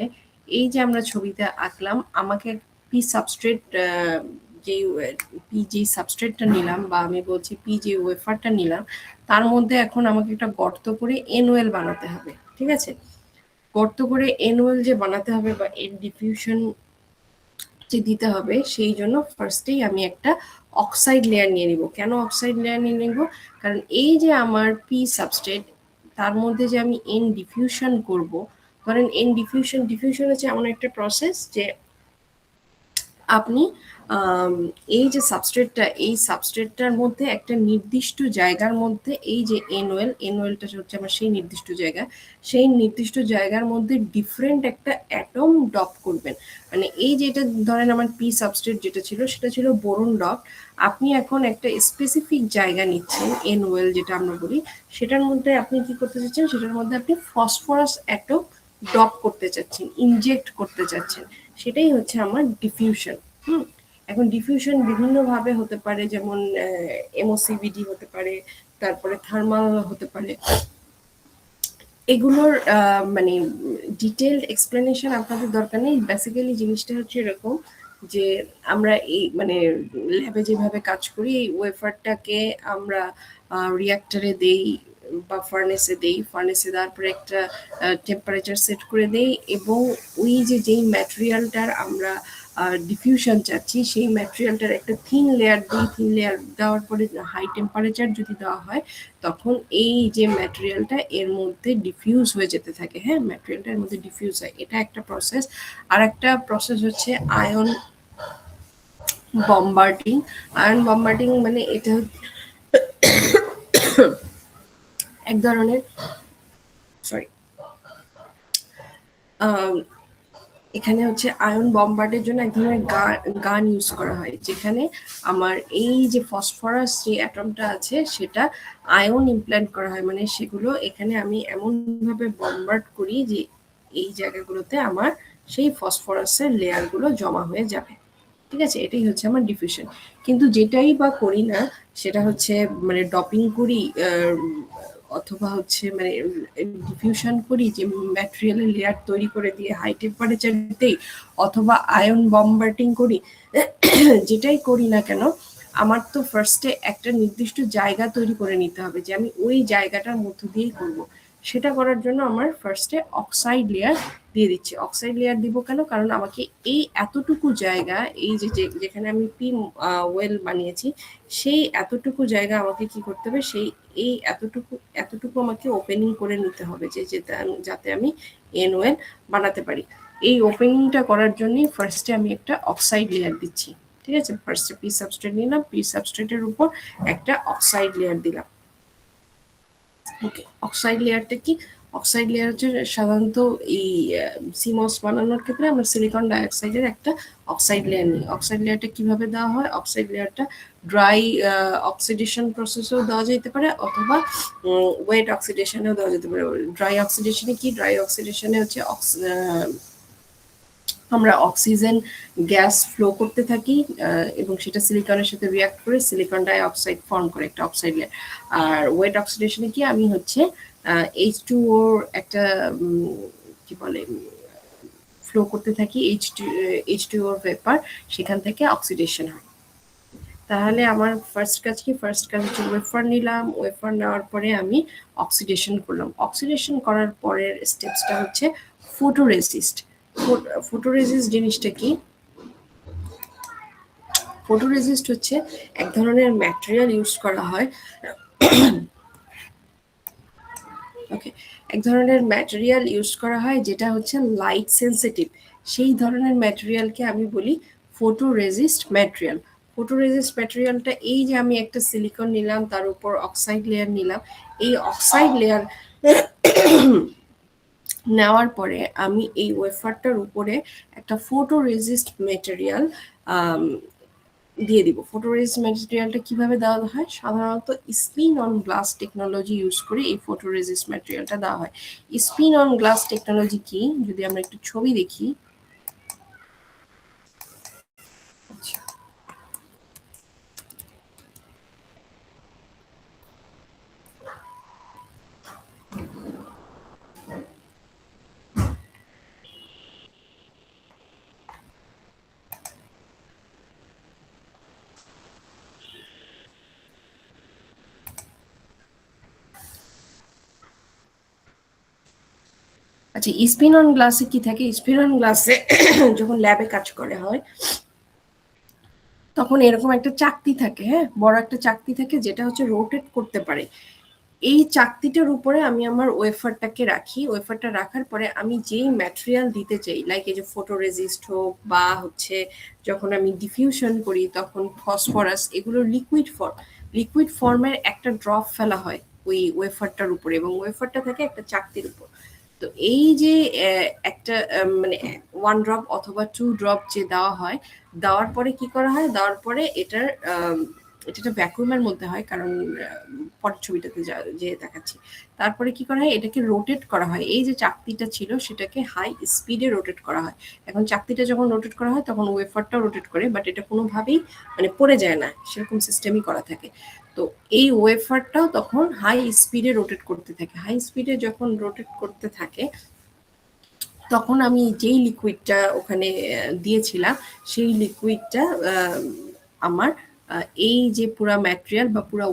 এই যে আমরা ছবিতে আঁকলাম, আমাকে পি সাবস্ট্রেট যে সাবস্ট্রেটটা নিলাম, বা আমি বলছি পি যে ওয়েফারটা নিলাম, তার মধ্যে এখন আমাকে একটা গর্ত করে এনওএল বানাতে হবে। ঠিক আছে, গর্ত করে এনওএল যে বানাতে হবে বা এর ডিফিউশন যে দিতে হবে, সেই জন্য ফার্স্টেই আমি একটা অক্সাইড লেয়ার নিয়ে নিব। কেন অক্সাইড লেয়ার নিয়ে নিব? কারণ এই যে আমার পি সাবস্ট্রেট, তার মধ্যে যে আমি এন ডিফিউশন করব, ধরেন এন ডিফিউশন হচ্ছে এমন একটা প্রসেস যে আপনি এই যে সাবস্ট্রেটটা, এই সাবস্ট্রেটটার মধ্যে একটা নির্দিষ্ট জায়গার মধ্যে এই যে এনওয়েলটা হচ্ছে আমার সেই নির্দিষ্ট জায়গা, সেই নির্দিষ্ট জায়গার মধ্যে ডিফারেন্ট একটা অ্যাটম ডপ করবেন। মানে এই যেটা ধরেন আমার পি সাবস্ট্রেট যেটা ছিল, সেটা ছিল বোরন ডপ। আপনি এখন একটা স্পেসিফিক জায়গা নিচ্ছেন, এনওয়েল যেটা আমরা বলি, সেটার মধ্যে আপনি কি করতে চাচ্ছেন, সেটার মধ্যে আপনি ফসফরাস অ্যাটম ডপ করতে চাচ্ছেন, ইনজেক্ট করতে চাচ্ছেন। সেটাই হচ্ছে আমার ডিফিউশন। এখন ডিফিউশন বিভিন্নভাবে হতে পারে, যেমন এমওসিভিডি হতে পারে, তারপরে থার্মাল হতে পারে। এগুলোর মানে ডিটেলড এক্সপ্লেনেশন আপনাদের দরকার নেই। বেসিক্যালি জিনিসটা হচ্ছে এরকম যে আমরা এই মানে ল্যাবে যেভাবে কাজ করি, এই ওয়েফারটাকে আমরা রিঅ্যাক্টরে দেই বা ফার্নেসে দেই, ফার্নেসে দেওয়ার পরে একটা টেম্পারেচার সেট করে দেই, এবং ওই যে যেই ম্যাটেরিয়ালটার আমরা ডিফিউশন চাচ্ছি, সেই ম্যাটেরিয়ালটার একটা থিন লেয়ার দিই। থিন লেয়ার দেওয়ার পরে হাই টেম্পারেচার যদি দেওয়া হয়, তখন এই যে ম্যাটেরিয়ালটা এর মধ্যে ডিফিউজ হয়ে যেতে থাকে। হ্যাঁ, ম্যাটেরিয়ালটা এর মধ্যে ডিফিউজ হয়, এটা একটা প্রসেস। আর একটা প্রসেস হচ্ছে আয়ন বম্বার্ডিং। আয়ন বম্বার্ডিং মানে এটা এক ধরনের, সরি, এখানে হচ্ছে আয়ন বম্বার্ডের জন্য এক ধরনের গান ইউজ করা হয়, যেখানে আমার এই যে ফসফরাস যে অ্যাটমটা আছে, সেটা আয়ন ইমপ্ল্যান্ট করা হয়। মানে সেগুলো এখানে আমি এমনভাবে বম্বার্ড করি যে এই জায়গাগুলোতে আমার সেই ফসফরাসের লেয়ারগুলো জমা হয়ে যাবে। ঠিক আছে, এটাই হচ্ছে আমার ডিফিউশন। কিন্তু যেটাই বা করি না, সেটা হচ্ছে মানে ডপিং করি অথবা হচ্ছে মানে ডিফিউশন করি, যে ম্যাটেরিয়ালের লেয়ার তৈরি করে দিয়ে হাই টেম্পারেচার দেই, অথবা আয়ন বম্বার্ডিং করি, যেটাই করি না কেন, আমার তো ফার্স্টে একটা নির্দিষ্ট জায়গা তৈরি করে নিতে হবে যে আমি ওই জায়গাটার মধ্য দিয়েই করব। সেটা করার জন্য আমার ফার্স্টে অক্সাইড লেয়ার দিয়ে দিচ্ছি। অক্সাইড লেয়ার দিব কেন? কারণ আমাকে এই এতটুকু জায়গা, এই যে যেখানে আমি পি ওয়েল বানিয়েছি, সেই এতটুকু জায়গা আমাকে কি করতে হবে, সেই এই এতটুকু আমাকে ওপেনিং করে নিতে হবে, যে যাতে আমি এন ওয়েল বানাতে পারি। এই ওপেনিংটা করার জন্যই ফার্স্টে আমি একটা অক্সাইড লেয়ার দিচ্ছি। ঠিক আছে, ফার্স্টে পি সাবস্ট্রেট নিলাম, পি সাবস্ট্রেটের উপর একটা অক্সাইড লেয়ার দিলাম। ওকে, অক্সাইড লেয়ারটা কি? অক্সাইড লেয়ার হচ্ছে সাধারণত এই সিমস বানানোর ক্ষেত্রে আমরা সিলিকন ডাইঅক্সাইডের একটা অক্সাইড লেয়ার নিই। অক্সাইড লেয়ারটা কিভাবে দেওয়া হয়? অক্সাইড লেয়ারটা ড্রাই অক্সিডেশন প্রসেসেও দেওয়া যেতে পারে, অথবা ওয়েট অক্সিডেশনেও দেওয়া যেতে পারে। ড্রাই অক্সিডেশনে কি? ড্রাই অক্সিডেশনে হচ্ছে আমরা অক্সিজেন গ্যাস ফ্লো করতে থাকি, এবং সেটা সিলিকনের সাথে রিয়াক্ট করে সিলিকন ডাই অক্সাইড ফর্ম করে একটা অক্সাইড লেয়ার। আর ওয়েট অক্সিডেশনে কি? আমি হচ্ছে H2O একটা কি বলে ফ্লো করতে থাকি, H2O ভেপার, সেখান থেকে অক্সিডেশন হয়। তাহলে আমার ফার্স্ট কাজ কি? ফার্স্ট কাজ হচ্ছে ওয়েফার নিলাম, ওয়েফার নেওয়ার পরে আমি অক্সিডেশন করলাম। অক্সিডেশন করার পরের স্টেপসটা হচ্ছে ফটোরেসিস্ট। ফটোরেসিস্ট জিনিসটা কি? ফটোরেসিস্ট হচ্ছে এক ধরনের ম্যাটেরিয়াল ইউজ করা হয়, ওকে, এক ধরনের ম্যাটেরিয়াল ইউজ করা হয় যেটা হচ্ছে লাইট সেন্সিটিভ। সেই ধরনের ম্যাটেরিয়ালকে আমি বলি ফটোরেসিস্ট ম্যাটেরিয়াল। ফটোরেসিস্ট ম্যাটেরিয়ালটা এই যে আমি একটা সিলিকন নিলাম, তার উপর অক্সাইড লেয়ার নিলাম, এই অক্সাইড লেয়ার নেওয়ার পরে আমি এই ওয়েফারটার উপরে একটা ফটোরেসিস্ট ম্যাটেরিয়াল দিয়ে দিব। ফটোরেজিস্ট ম্যাটেরিয়ালটা কিভাবে দেওয়া হয়? সাধারণত spin on glass technology use করে এই ফটোরেজিস্ট ম্যাটেরিয়ালটা দেওয়া হয়। স্পিন অন গ্লাস টেকনোলজি কি? যদি আমরা একটু ছবি দেখি। আচ্ছা, আচ্ছা, স্পিন অন গ্লাসে কি থাকে? স্পিন অন গ্লাসে যখন ল্যাবে কাজ করা হয় তখন এরকম একটা চাকতি থাকে, হ্যাঁ, বড় একটা চাকতি থাকে যেটা হচ্ছে রোটেট করতে পারে। এই চাকতিটার উপরে আমি আমার ওয়েফারটাকে রাখি। ওয়েফারটা রাখার পরে আমি যেই ম্যাটেরিয়াল দিতে চাই, লাইক এই যে ফটোরেজিস্ট হোক বা হচ্ছে যখন আমি ডিফিউশন করি তখন ফসফরাস, এগুলো লিকুইড ফর্মের একটা ড্রপ ফেলা হয় ওই ওয়েফারটার উপরে, এবং ওয়েফারটা থাকে একটা চাকতির উপর। তো এই যে একটা মানে 1 ড্রপ অথবা 2 ড্রপ যে দেওয়া হয়, দেওয়ার পরে কি করা হয়? দেওয়ার পরে এটার এটা একটা ভ্যাকুয়ামের মধ্যে হয়, কারণ পরের ছবিটাতে যে দেখাচ্ছি। তারপরে কি করা হয়? এটাকে রোটেট করা হয়। এই যে চাকতিটা ছিল সেটাকে হাই স্পিডে রোটেট করা হয়। এখন চাকতিটা যখন রোটেট করা হয় তখন ওয়েফারটাও রোটেট করে, বাট এটা কোনোভাবেই মানে পড়ে যায় না, সেরকম সিস্টেমই করা থাকে। তো এই ওয়েফারটাও তখন হাই স্পিডে রোটেট করতে থাকে। হাই স্পিডে যখন রোটেট করতে থাকে তখন আমি যেই লিকুইডটা ওখানে দিয়েছিলাম সেই লিকুইডটা আমার এই যে পুরা ম্যাটেরিয়াল বা পুরা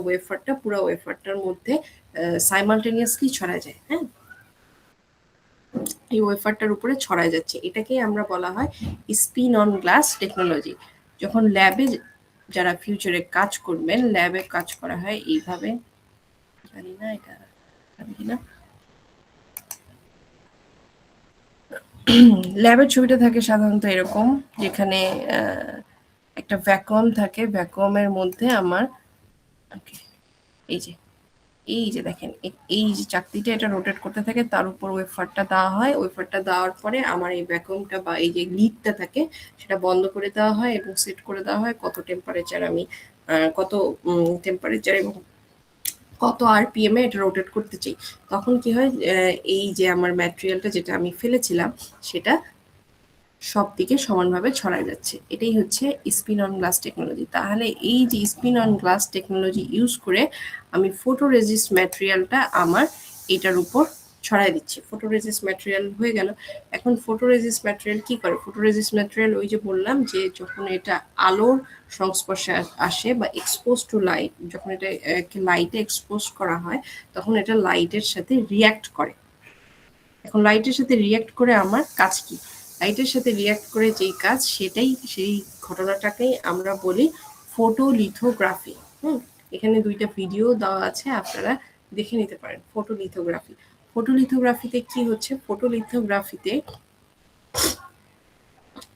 ওয়েফারটার মধ্যে সাইমালটেনিয়াসলি ছড়া যায়, হ্যাঁ, এই ওয়েফারটার উপরে ছড়ায় যাচ্ছে। এটাকেই আমরা বলা হয় স্পিন অন গ্লাস টেকনোলজি। যখন ল্যাবে যারা ফিউচারে কাজ করবেন, ল্যাবে কাজ করা হয় এইভাবে। জানি না এটা কিনা। ল্যাবের ছবিটা থাকে সাধারণত এরকম, যেখানে একটা ভ্যাকুয়াম থাকে, ভ্যাকুয়ামের মধ্যে আমার এই যে দেখেন এই যে চাকতিটা এটা রোটেট করতে থাকে, তার উপর ওয়েফারটা দেওয়া হয়। ওয়েফারটা দেওয়ার পরে আমার এই ভ্যাকুয়ামটা বা এই যে লিডটা থাকে সেটা বন্ধ করে দেওয়া হয় এবং সেট করে দেওয়া হয় কত টেম্পারেচার আমি কত টেম্পারেচার এবং কত আরপিএম এ এটা রোটেট করতে চাই। তখন কি হয়? এই যে আমার ম্যাটেরিয়ালটা যেটা আমি ফেলেছিলাম সেটা সব দিকে সমানভাবে ছড়ায় যাচ্ছে। এটাই হচ্ছে স্পিন অন গ্লাস টেকনোলজি। তাহলে এই যে spin on glass technology use করে আমি ফটোরেজিস্ট ম্যাটেরিয়ালটা আমার এটার উপর ছড়াই দিচ্ছি। ফটোরেজিস্ট ম্যাটেরিয়াল হয়ে গেল। এখন ফটোরেজিস্ট ম্যাটেরিয়াল কি করে? ফটোরেজিস্ট ম্যাটেরিয়াল ওই যে বললাম যে যখন এটা আলোর সংস্পর্শে আসে বা এক্সপোজ টু লাইট, যখন এটা লাইটে এক্সপোজ করা হয় তখন এটা লাইটের সাথে রিঅ্যাক্ট করে। এখন লাইটের সাথে রিঅ্যাক্ট করে আমার কাজ কি? লাইটের সাথে রিঅ্যাক্ট করে যেই কাজ, সেই ঘটনাটাকেই আমরা বলি ফটোলিথোগ্রাফি। এখানে 2টা ভিডিও দেওয়া আছে, আপনারা দেখে নিতে পারেন। ফটোলিথোগ্রাফিতে কি হচ্ছে? ফটোলিথোগ্রাফিতে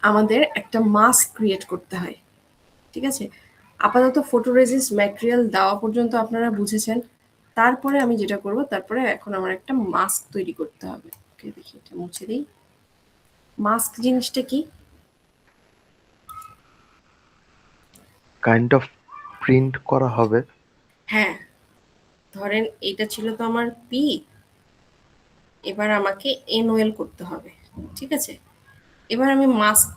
আমাদের একটা মাস্ক ক্রিয়েট করতে হয়, ঠিক আছে? আপাতত ফটোরেজিস্ট ম্যাটেরিয়াল দেওয়া পর্যন্ত আপনারা বুঝেছেন। তারপরে আমি যেটা করব, তারপরে এখন আমার একটা মাস্ক তৈরি করতে হবে। ওকে, দেখি এটা মুছে দিই। মাস্ক জিনিসটা কি? কাইন্ড অফ প্রিন্ট করা হবে। হ্যাঁ, ধরেন এটা ছিল তো আমার পি, এবার আমাকে এনওএল করতে হবে, ঠিক আছে? এবার আমি মাস্ক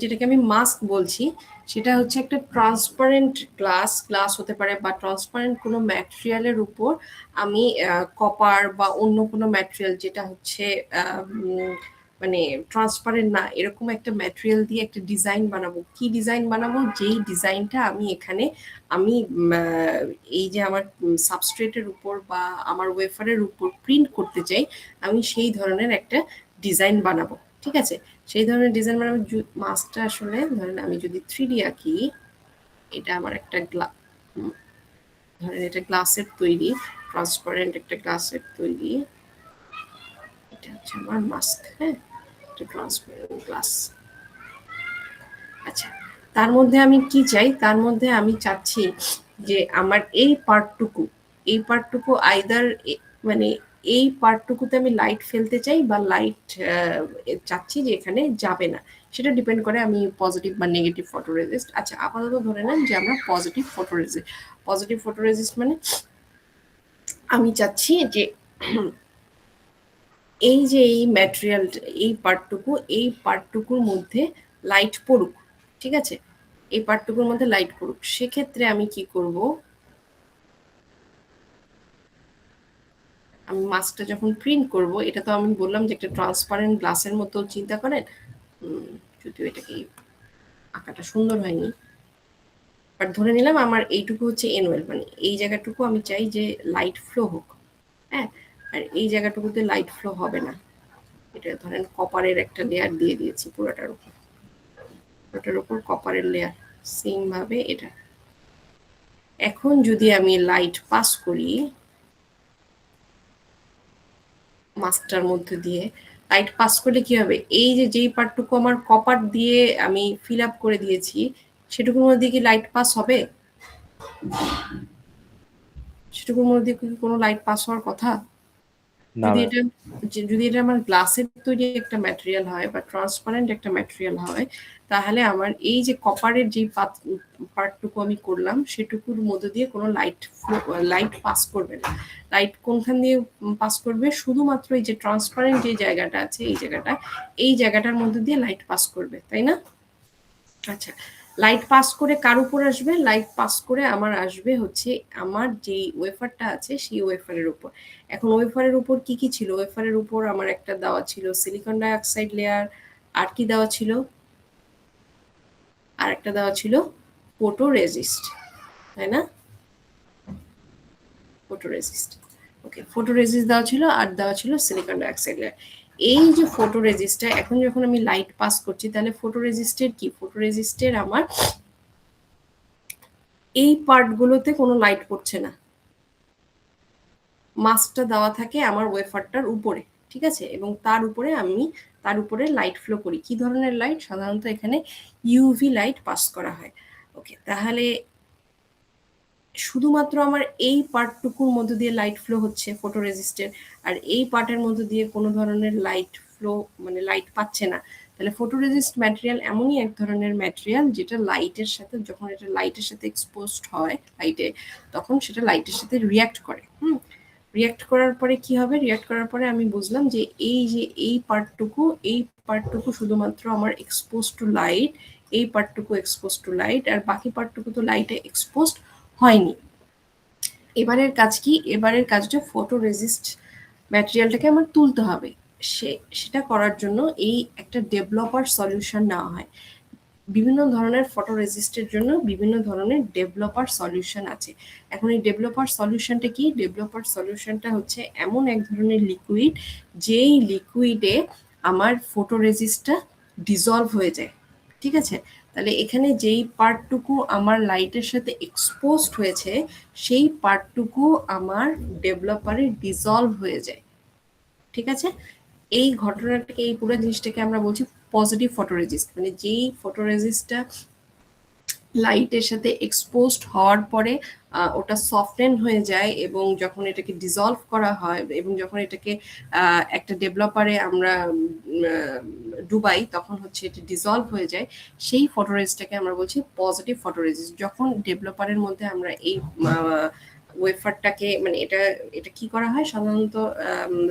যেটাকে আমি মাস্ক বলছি সেটা হচ্ছে একটা ট্রান্সপারেন্ট গ্লাস হতে পারে বা ট্রান্সপারেন্ট কোনো ম্যাটেরিয়ালের উপর আমি কপার বা অন্য কোনো ম্যাটেরিয়াল যেটা হচ্ছে মানে ট্রান্সপারেন্ট না, এরকম একটা ম্যাটেরিয়াল দিয়ে একটা ডিজাইন বানাবো। কি ডিজাইন বানাবো? যেই ডিজাইনটা আমি এখানে আমি এই যে আমার সাবস্ট্রেটের উপর বা আমার ওয়েফারের উপর প্রিন্ট করতে চাই, আমি সেই ধরনের একটা ডিজাইন বানাবো, ঠিক আছে? সেই ধরনের ডিজাইন বানাবো। মাস্কটা আসলে ধরেন আমি যদি 3D আঁকি, এটা আমার একটা ধরেন এটা গ্লাসের তৈরি, ট্রান্সপারেন্ট একটা গ্লাসের তৈরি, এটা হচ্ছে আমার মাস্ক, হ্যাঁ, এটা ট্রান্সপারেন্ট গ্লাস। আচ্ছা, তার মধ্যে আমি কি চাই? তার মধ্যে আমি চাচ্ছি যে আমার এই পার্টটুকু আইদার মানে এই পার্টটুকুতে আমি লাইট ফেলতে চাই বা লাইট চাচ্ছি যে এখানে যাবে না, সেটা ডিপেন্ড করে আমি পজিটিভ বা নেগেটিভ ফটোরেজিস্ট। আচ্ছা, আপাতত ধরে নেন যে আমরা পজিটিভ ফটোরেজিস্ট। পজিটিভ ফটোরেজিস্ট মানে আমি চাচ্ছি যে এই যে এই ম্যাটেরিয়াল, এই পার্টটুকুর মধ্যে লাইট পড়ুক, ঠিক আছে, এই পার্টটুকুর মধ্যে লাইট পড়ুক। সেক্ষেত্রে আমি কি করব, আমি মাস্কটা যখন প্রিন্ট করব, এটা তো আমি বললাম যে একটা ট্রান্সপারেন্ট গ্লাসের মতো চিন্তা করেন, যদিও এটাকে আঁকাটা সুন্দর হয়নি, বাট ধরে নিলাম আমার এইটুকু হচ্ছে এনওয়েল, মানে এই জায়গাটুকু আমি চাই যে লাইট ফ্লো হোক, হ্যাঁ, আর এই জায়গাটুকুতে লাইট ফ্লো হবে না। এটা ধরেন কপারের একটা লেয়ার দিয়ে দিয়েছি পুরোটার উপর কপারের লেয়ার, সেম ভাবে এটা। এখন যদি আমি লাইট পাস করি মাস্কটার মধ্যে দিয়ে, লাইট পাস করলে কি হবে, এই যে যেই পার্টটুকু আমার কপার দিয়ে আমি ফিল আপ করে দিয়েছি সেটুকুর মধ্যে কি লাইট পাস হবে? সেটুকুর মধ্যে কি কোনো লাইট পাস হওয়ার কথা? না যদি এটা আমার গ্লাসের তৈরি একটা ম্যাটেরিয়াল হয় বা ট্রান্সপারেন্ট একটা ম্যাটেরিয়াল হয়, তাহলে আমার এই যে কপারের যে পার্টটুকু আমি করলাম সেটুকুর মধ্যে দিয়ে কোনো লাইট পাস করবে না। লাইট কোনখান দিয়ে পাস করবে? শুধুমাত্র এই যে ট্রান্সপারেন্ট যে জায়গাটা আছে এই জায়গাটার মধ্যে দিয়ে লাইট পাস করবে, তাই না? আচ্ছা, লাইট পাস করে কার উপর আসবে? লাইট পাস করে আমার আসবে হচ্ছে আমার যেই ওয়েফারটা আছে সেই ওয়েফারের উপর। এখন ওয়েফারের উপর কি কি ছিল? ওয়েফারের উপর আমার একটা দেওয়া ছিল সিলিকন ডাইঅক্সাইড লেয়ার, আর কি দেওয়া ছিল? আর একটা দেওয়া ছিল ফটোরেজিস্ট, তাই না? ফটোরেজিস্ট, ওকে, ফটোরেজিস্ট দেওয়া ছিল আর দেওয়া ছিল সিলিকন ডাইঅক্সাইড লেয়ার। এই যে ফটোরেজিস্টটা, এখন যখন আমি লাইট পাস করছি তাহলে ফটোরেজিস্টের কি? ফটোরেজিস্টের আমার এই পার্টগুলোতে কোনো লাইট পড়ছে না, মাস্কটা দেওয়া থাকে আমার ওয়েফারটার উপরে, ঠিক আছে, এবং তার উপরে লাইট ফ্লো করি। কি ধরনের লাইট? সাধারণত এখানে ইউভি লাইট পাস করা হয়। ওকে, তাহলে শুধুমাত্র আমার এই পার্টটুকুর মধ্যে দিয়ে লাইট ফ্লো হচ্ছে ফটোরেজিস্টের, আর এই পার্টের মধ্যে দিয়ে কোনো ধরনের লাইট ফ্লো মানে লাইট পাচ্ছে না। তাহলে ফটোরেজিস্ট ম্যাটেরিয়াল এমনই এক ধরনের ম্যাটেরিয়াল যেটা লাইটের সাথে, যখন এটা লাইটের সাথে এক্সপোজড হয় লাইটে, তখন সেটা লাইটের সাথে রিয়াক্ট করে। রিয়াক্ট করার পরে কি হবে? রিয়াক্ট করার পরে আমি বুঝলাম যে এই পার্টটুকু শুধুমাত্র আমার এক্সপোজ টু লাইট, এই পার্টটুকু এক্সপোজ টু লাইট, আর বাকি পার্টটুকু তো লাইটে এক্সপোজড হয়নি। এবারের কাজ কি? এবারের কাজটা ফটোরেজিস্ট ম্যাটেরিয়ালটাকে আমার তুলতে হবে। সেটা করার জন্য এই একটা ডেভেলপার সলিউশন নেওয়া হয়। বিভিন্ন ধরনের ফটোরেজিস্টের জন্য বিভিন্ন ধরনের ডেভেলপার সলিউশন আছে। এখন এই ডেভেলপার সলিউশনটা কি? ডেভেলপার সলিউশনটা হচ্ছে এমন এক ধরনের লিকুইড, যেই লিকুইডে আমার ফটোরেজিস্টটা ডিজলভ হয়ে যায়, ঠিক আছে? তাহলে এখানে যেই পার্টটুকু আমার লাইটের সাথে এক্সপোজড হয়েছে সেই পার্টটুকু আমার ডেভেলপারে ডিজলভ হয়ে যায়, ঠিক আছে? এই ঘটনাটাকে, এই পুরো জিনিসটাকে আমরা বলছি পজিটিভ ফটোরেজিস্ট, মানে যেই ফটোরেজিস্টটা লাইটের সাথে এক্সপোজড হওয়ার পরে ওটা সফটেন হয়ে যায়, এবং যখন এটাকে ডিজলভ করা হয় এবং যখন এটাকে একটা ডেভেলপারে আমরা ডুবাই, তখন হচ্ছে এটা ডিজলভ হয়ে যায়, সেই ফটোরেজিস্টটাকে আমরা বলছি পজিটিভ ফটোরেজিস্ট। যখন ডেভেলপারের মধ্যে আমরা এই ওয়েফারটাকে, মানে এটা কি করা হয় সাধারণত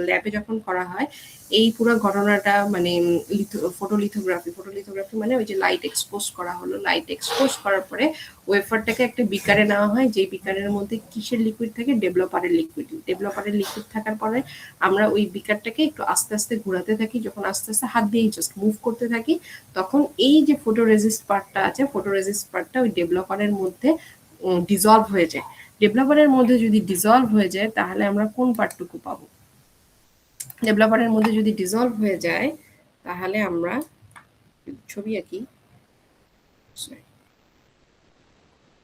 ল্যাবে যখন করা হয়, এই পুরো ঘটনাটা মানে ফটোলিথোগ্রাফি মানে ওই যে লাইট এক্সপোজ করা হলো, লাইট এক্সপোজ করার পরে ওয়েফারটাকে একটা বিকারে নেওয়া হয়, যেই বিকারের মধ্যে কিসের লিকুইড থাকে? ডেভেলপারের লিকুইড থাকার পরে আমরা ওই বিকারটাকে একটু আস্তে আস্তে ঘোরাতে থাকি, যখন আস্তে আস্তে হাত দিয়ে জাস্ট মুভ করতে থাকি, তখন এই যে ফটোরেজিস্ট পার্টটা আছে, ফটোরেজিস্ট পার্টটা ওই ডেভেলপারের মধ্যে ডিজলভ হয়ে যায়। ডেভেলপারের মধ্যে যদি ডিজলভ হয়ে যায় তাহলে আমরা কোন পার্টটুকু পাবো? ডেভেলপারের মধ্যে যদি ডিজলভ হয়ে যায় তাহলে আমরা ছবি আঁকি,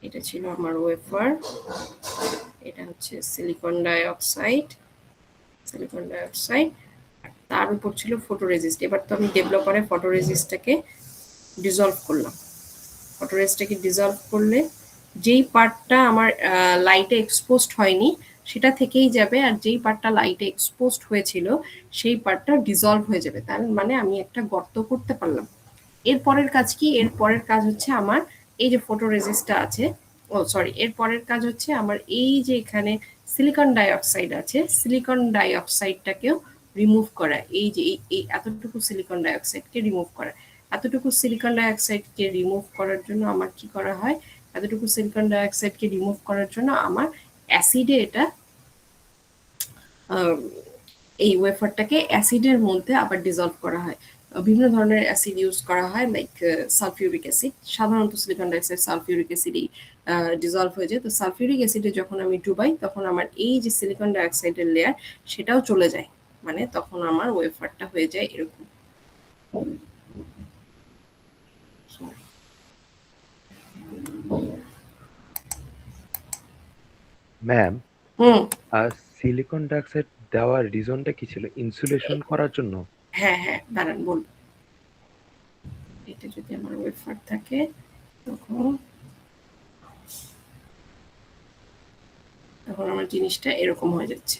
এটা ছিল আমার ওয়েফার, এটা হচ্ছে সিলিকন ডাইঅক্সাইড, তার উপর ছিল ফটোরেজিস্ট। এবার তো আমি ডেভেলপারে ফটোরেজিস্টটাকে ডিজলভ করলাম। ফটোরেজিস্টটাকে ডিজলভ করলে যেই পার্টটা আমার লাইটে এক্সপোজড হয়নি সেটা থেকেই যাবে, আর যেই পার্টটা লাইটে এক্সপোজড হয়েছিল সেই পার্টটা ডিজলভ হয়ে যাবে। তার মানে আমি একটা গর্ত করতে পারলাম। এরপরের কাজ কি? এরপরের কাজ হচ্ছে আমার এই যে ফটো রেজিস্টটা আছে, ও সরি, এরপরের কাজ হচ্ছে আমার এই যে এখানে সিলিকন ডাইঅক্সাইড আছে, সিলিকন ডাইঅক্সাইডটাকেও রিমুভ করা। এই যে এই এতটুকু সিলিকন ডাইঅক্সাইডকে রিমুভ করা। এতটুকু সিলিকন ডাইঅক্সাইডকে রিমুভ করার জন্য আমার কি করা হয়? এতটুকু সিলিকন ডাইঅক্সাইডকে রিমুভ করার জন্য আমার অ্যাসিডে এটা এই ওয়েফারটাকে অ্যাসিডের মধ্যে আবার ডিজলভ করা হয়। বিভিন্ন ধরনের অ্যাসিড ইউজ করা হয়, লাইক সালফিউরিক অ্যাসিড। সাধারণত সিলিকন ডাইঅক্সাইড সালফিউরিক অ্যাসিডেই ডিজলভ হয়ে যায়। তো সালফিউরিক অ্যাসিডে যখন আমি ডুবাই তখন আমার এই যে সিলিকন ডাইঅক্সাইডের লেয়ার সেটাও চলে যায়, মানে তখন আমার ওয়েফারটা হয়ে যায় এরকম। ম্যাম, হুম, সিলিকন ডাইঅক্সাইড দেওয়ার রিজনটা কি ছিল? ইনসুলেশন করার জন্য? হ্যাঁ হ্যাঁ, দাঁড়ান বলবো। এটা যদি আমার ওয়েফার থাকে তখন তখন আমার জিনিসটা এরকম হয়ে যাচ্ছে,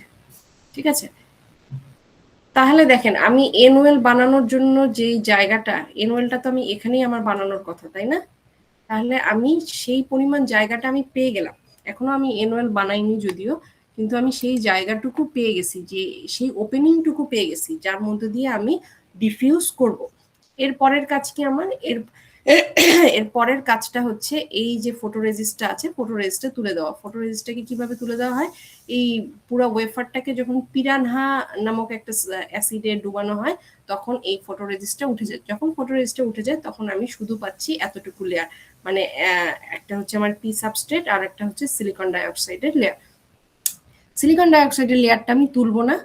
ঠিক আছে? তাহলে দেখেন, আমি এনওয়েল বানানোর জন্য যেই জায়গাটা, এনওয়েলটা তো আমি এখানেই আমার বানানোর কথা, তাই না? তাহলে আমি সেই পরিমাণ জায়গাটা আমি পেয়ে গেলাম। এখনো আমি এনওয়েল বানাইনি যদিও, কিন্তু আমি সেই জায়গাটুকু পেয়ে গেছি, যে সেই ওপেনিংটুকু পেয়ে গেছি যার মধ্যে দিয়ে আমি ডিফিউজ করব। এর পরের কাজ কি আমার? এর পরের কাজটা হচ্ছে এই যে ফটোরেজিস্টটা আছে, ফটোরেজিস্টটা তুলে দেওয়া। ফটোরেজিস্টটাকে কিভাবে তুলে দেওয়া হয়? এই পুরো ওয়েফারটাকে যখন পিরানহা নামক একটা অ্যাসিডে ডুবানো হয় তখন এই ফটোরেজিস্টটা উঠে যায়। যখন ফটোরেজিস্টটা উঠে যায় তখন আমি শুধু পাচ্ছি এতটুকু লেয়ার, মানে একটা হচ্ছে আমার পি সাবস্ট্রেট আর একটা হচ্ছে সিলিকন ডাইঅক্সাইডের লেয়ার। সিলিকন ডাইঅক্সাইডের লেয়ারটা আমি তুলবো না,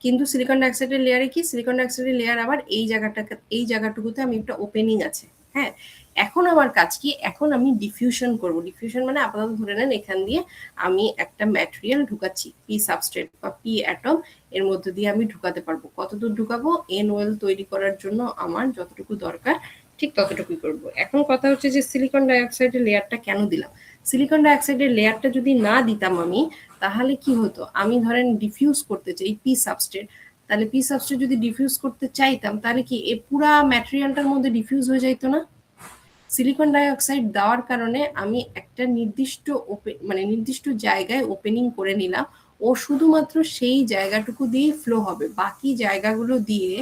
কিন্তু সিলিকন ডাইঅক্সাইডের লেয়ারে কি, সিলিকন ডাইঅক্সাইডের লেয়ার আবার এই জায়গাটুকুতে আমি একটা ওপেনিং আছে। হ্যাঁ, এখন আমার কাজ কি? এখন আমি ডিফিউশন করব। ডিফিউশন মানে আপাতত ধরে নেন এখান দিয়ে আমি একটা ম্যাটেরিয়াল ঢুকাচ্ছি, পি সাবস্ট্রেট বা পি অ্যাটম এর মধ্যে দিয়ে আমি ঢুকাতে পারবো। কতদূর ঢুকাবো? এনওয়েল তৈরি করার জন্য আমার যতটুকু দরকার ঠিক ততটুকুই করব। এখন কথা হচ্ছে যে সিলিকন ডাইঅক্সাইডের লেয়ারটা কেন দিলাম? সিলিকন ডাইঅক্সাইডের লেয়ারটা যদি না দিতাম আমি, তাহলে কি হতো? আমি ধরেন ডিফিউজ করতে চাই পি সাবস্ট্রেট, তাহলে পি সাবস্ট্রেট যদি ডিফিউজ করতে চাইতাম তাহলে কি এই পুরা ম্যাটেরিয়ালটার মধ্যে ডিফিউজ হয়ে যাইতো না? সিলিকন ডাইঅক্সাইড দেওয়ার কারণে আমি একটা নির্দিষ্ট জায়গায় ওপেনিং করে নিলাম, ও শুধুমাত্র সেই জায়গাটুকু দিয়ে ফ্লো হবে। বাকি জায়গাগুলো দিয়ে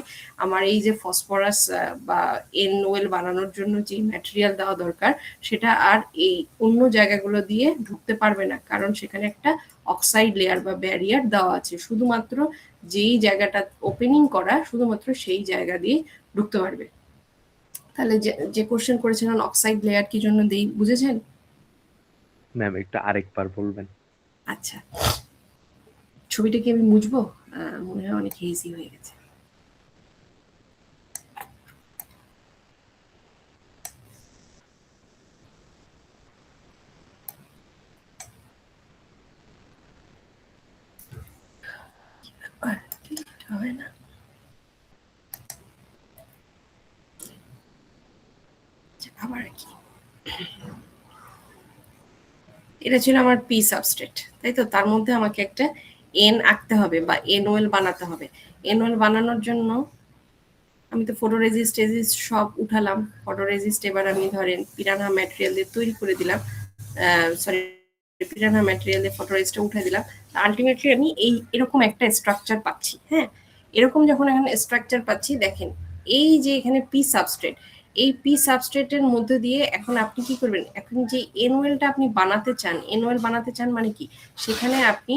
আমার এই যে ফসফরাস বা এনওএল বানানোর জন্য যে ম্যাটেরিয়াল দেওয়া দরকার সেটা আর এই অন্য জায়গাগুলো দিয়ে ঢুকতে পারবে না, কারণ সেখানে একটা অক্সাইড লেয়ার বা ব্যারিয়ার দেওয়া আছে। শুধুমাত্র যেই জায়গাটা ওপেনিং করা শুধুমাত্র সেই জায়গা দিয়ে ঢুকতে পারবে। তাহলে যে কোশ্চেন করেছিলেন অক্সাইড লেয়ার কি জন্য দেই, বুঝেছেন? ম্যাম, একটু আরেকবার বলবেন? আচ্ছা, ছবিটা কি আমি মুছবো? মনে হয় অনেক হেজি হয়ে গেছে। হয় না, আবার কি? এটা ছিল আমার পি সাবস্ট্রেট, তাই তো? তার মধ্যে আমাকে একটা এন আঁকতে হবে বা এনওএল বানাতে হবে। এনওএল বানানোর জন্য আমি তো ফটোরেজিস্ট সব উঠালাম। ফটোরেজিস্ট এবার আমি ধরেন পিরানহা ম্যাটেরিয়াল দিয়ে তৈরি করে দিলাম, সরি, পিরানহা ম্যাটেরিয়াল দিয়ে ফটোরেজিস্টটা উঠে দিলাম। আলটিমেটলি আমি এরকম একটা স্ট্রাকচার পাচ্ছি। হ্যাঁ, এরকম যখন এখানে স্ট্রাকচার পাচ্ছি, দেখেন এই যে এখানে পি সাবস্ট্রেট, এই পি সাবস্ট্রেটের মধ্যে দিয়ে এখন আপনি কি করবেন? এখন যে এনওএলটা আপনি বানাতে চান, এনওএল বানাতে চান মানে কি, সেখানে আপনি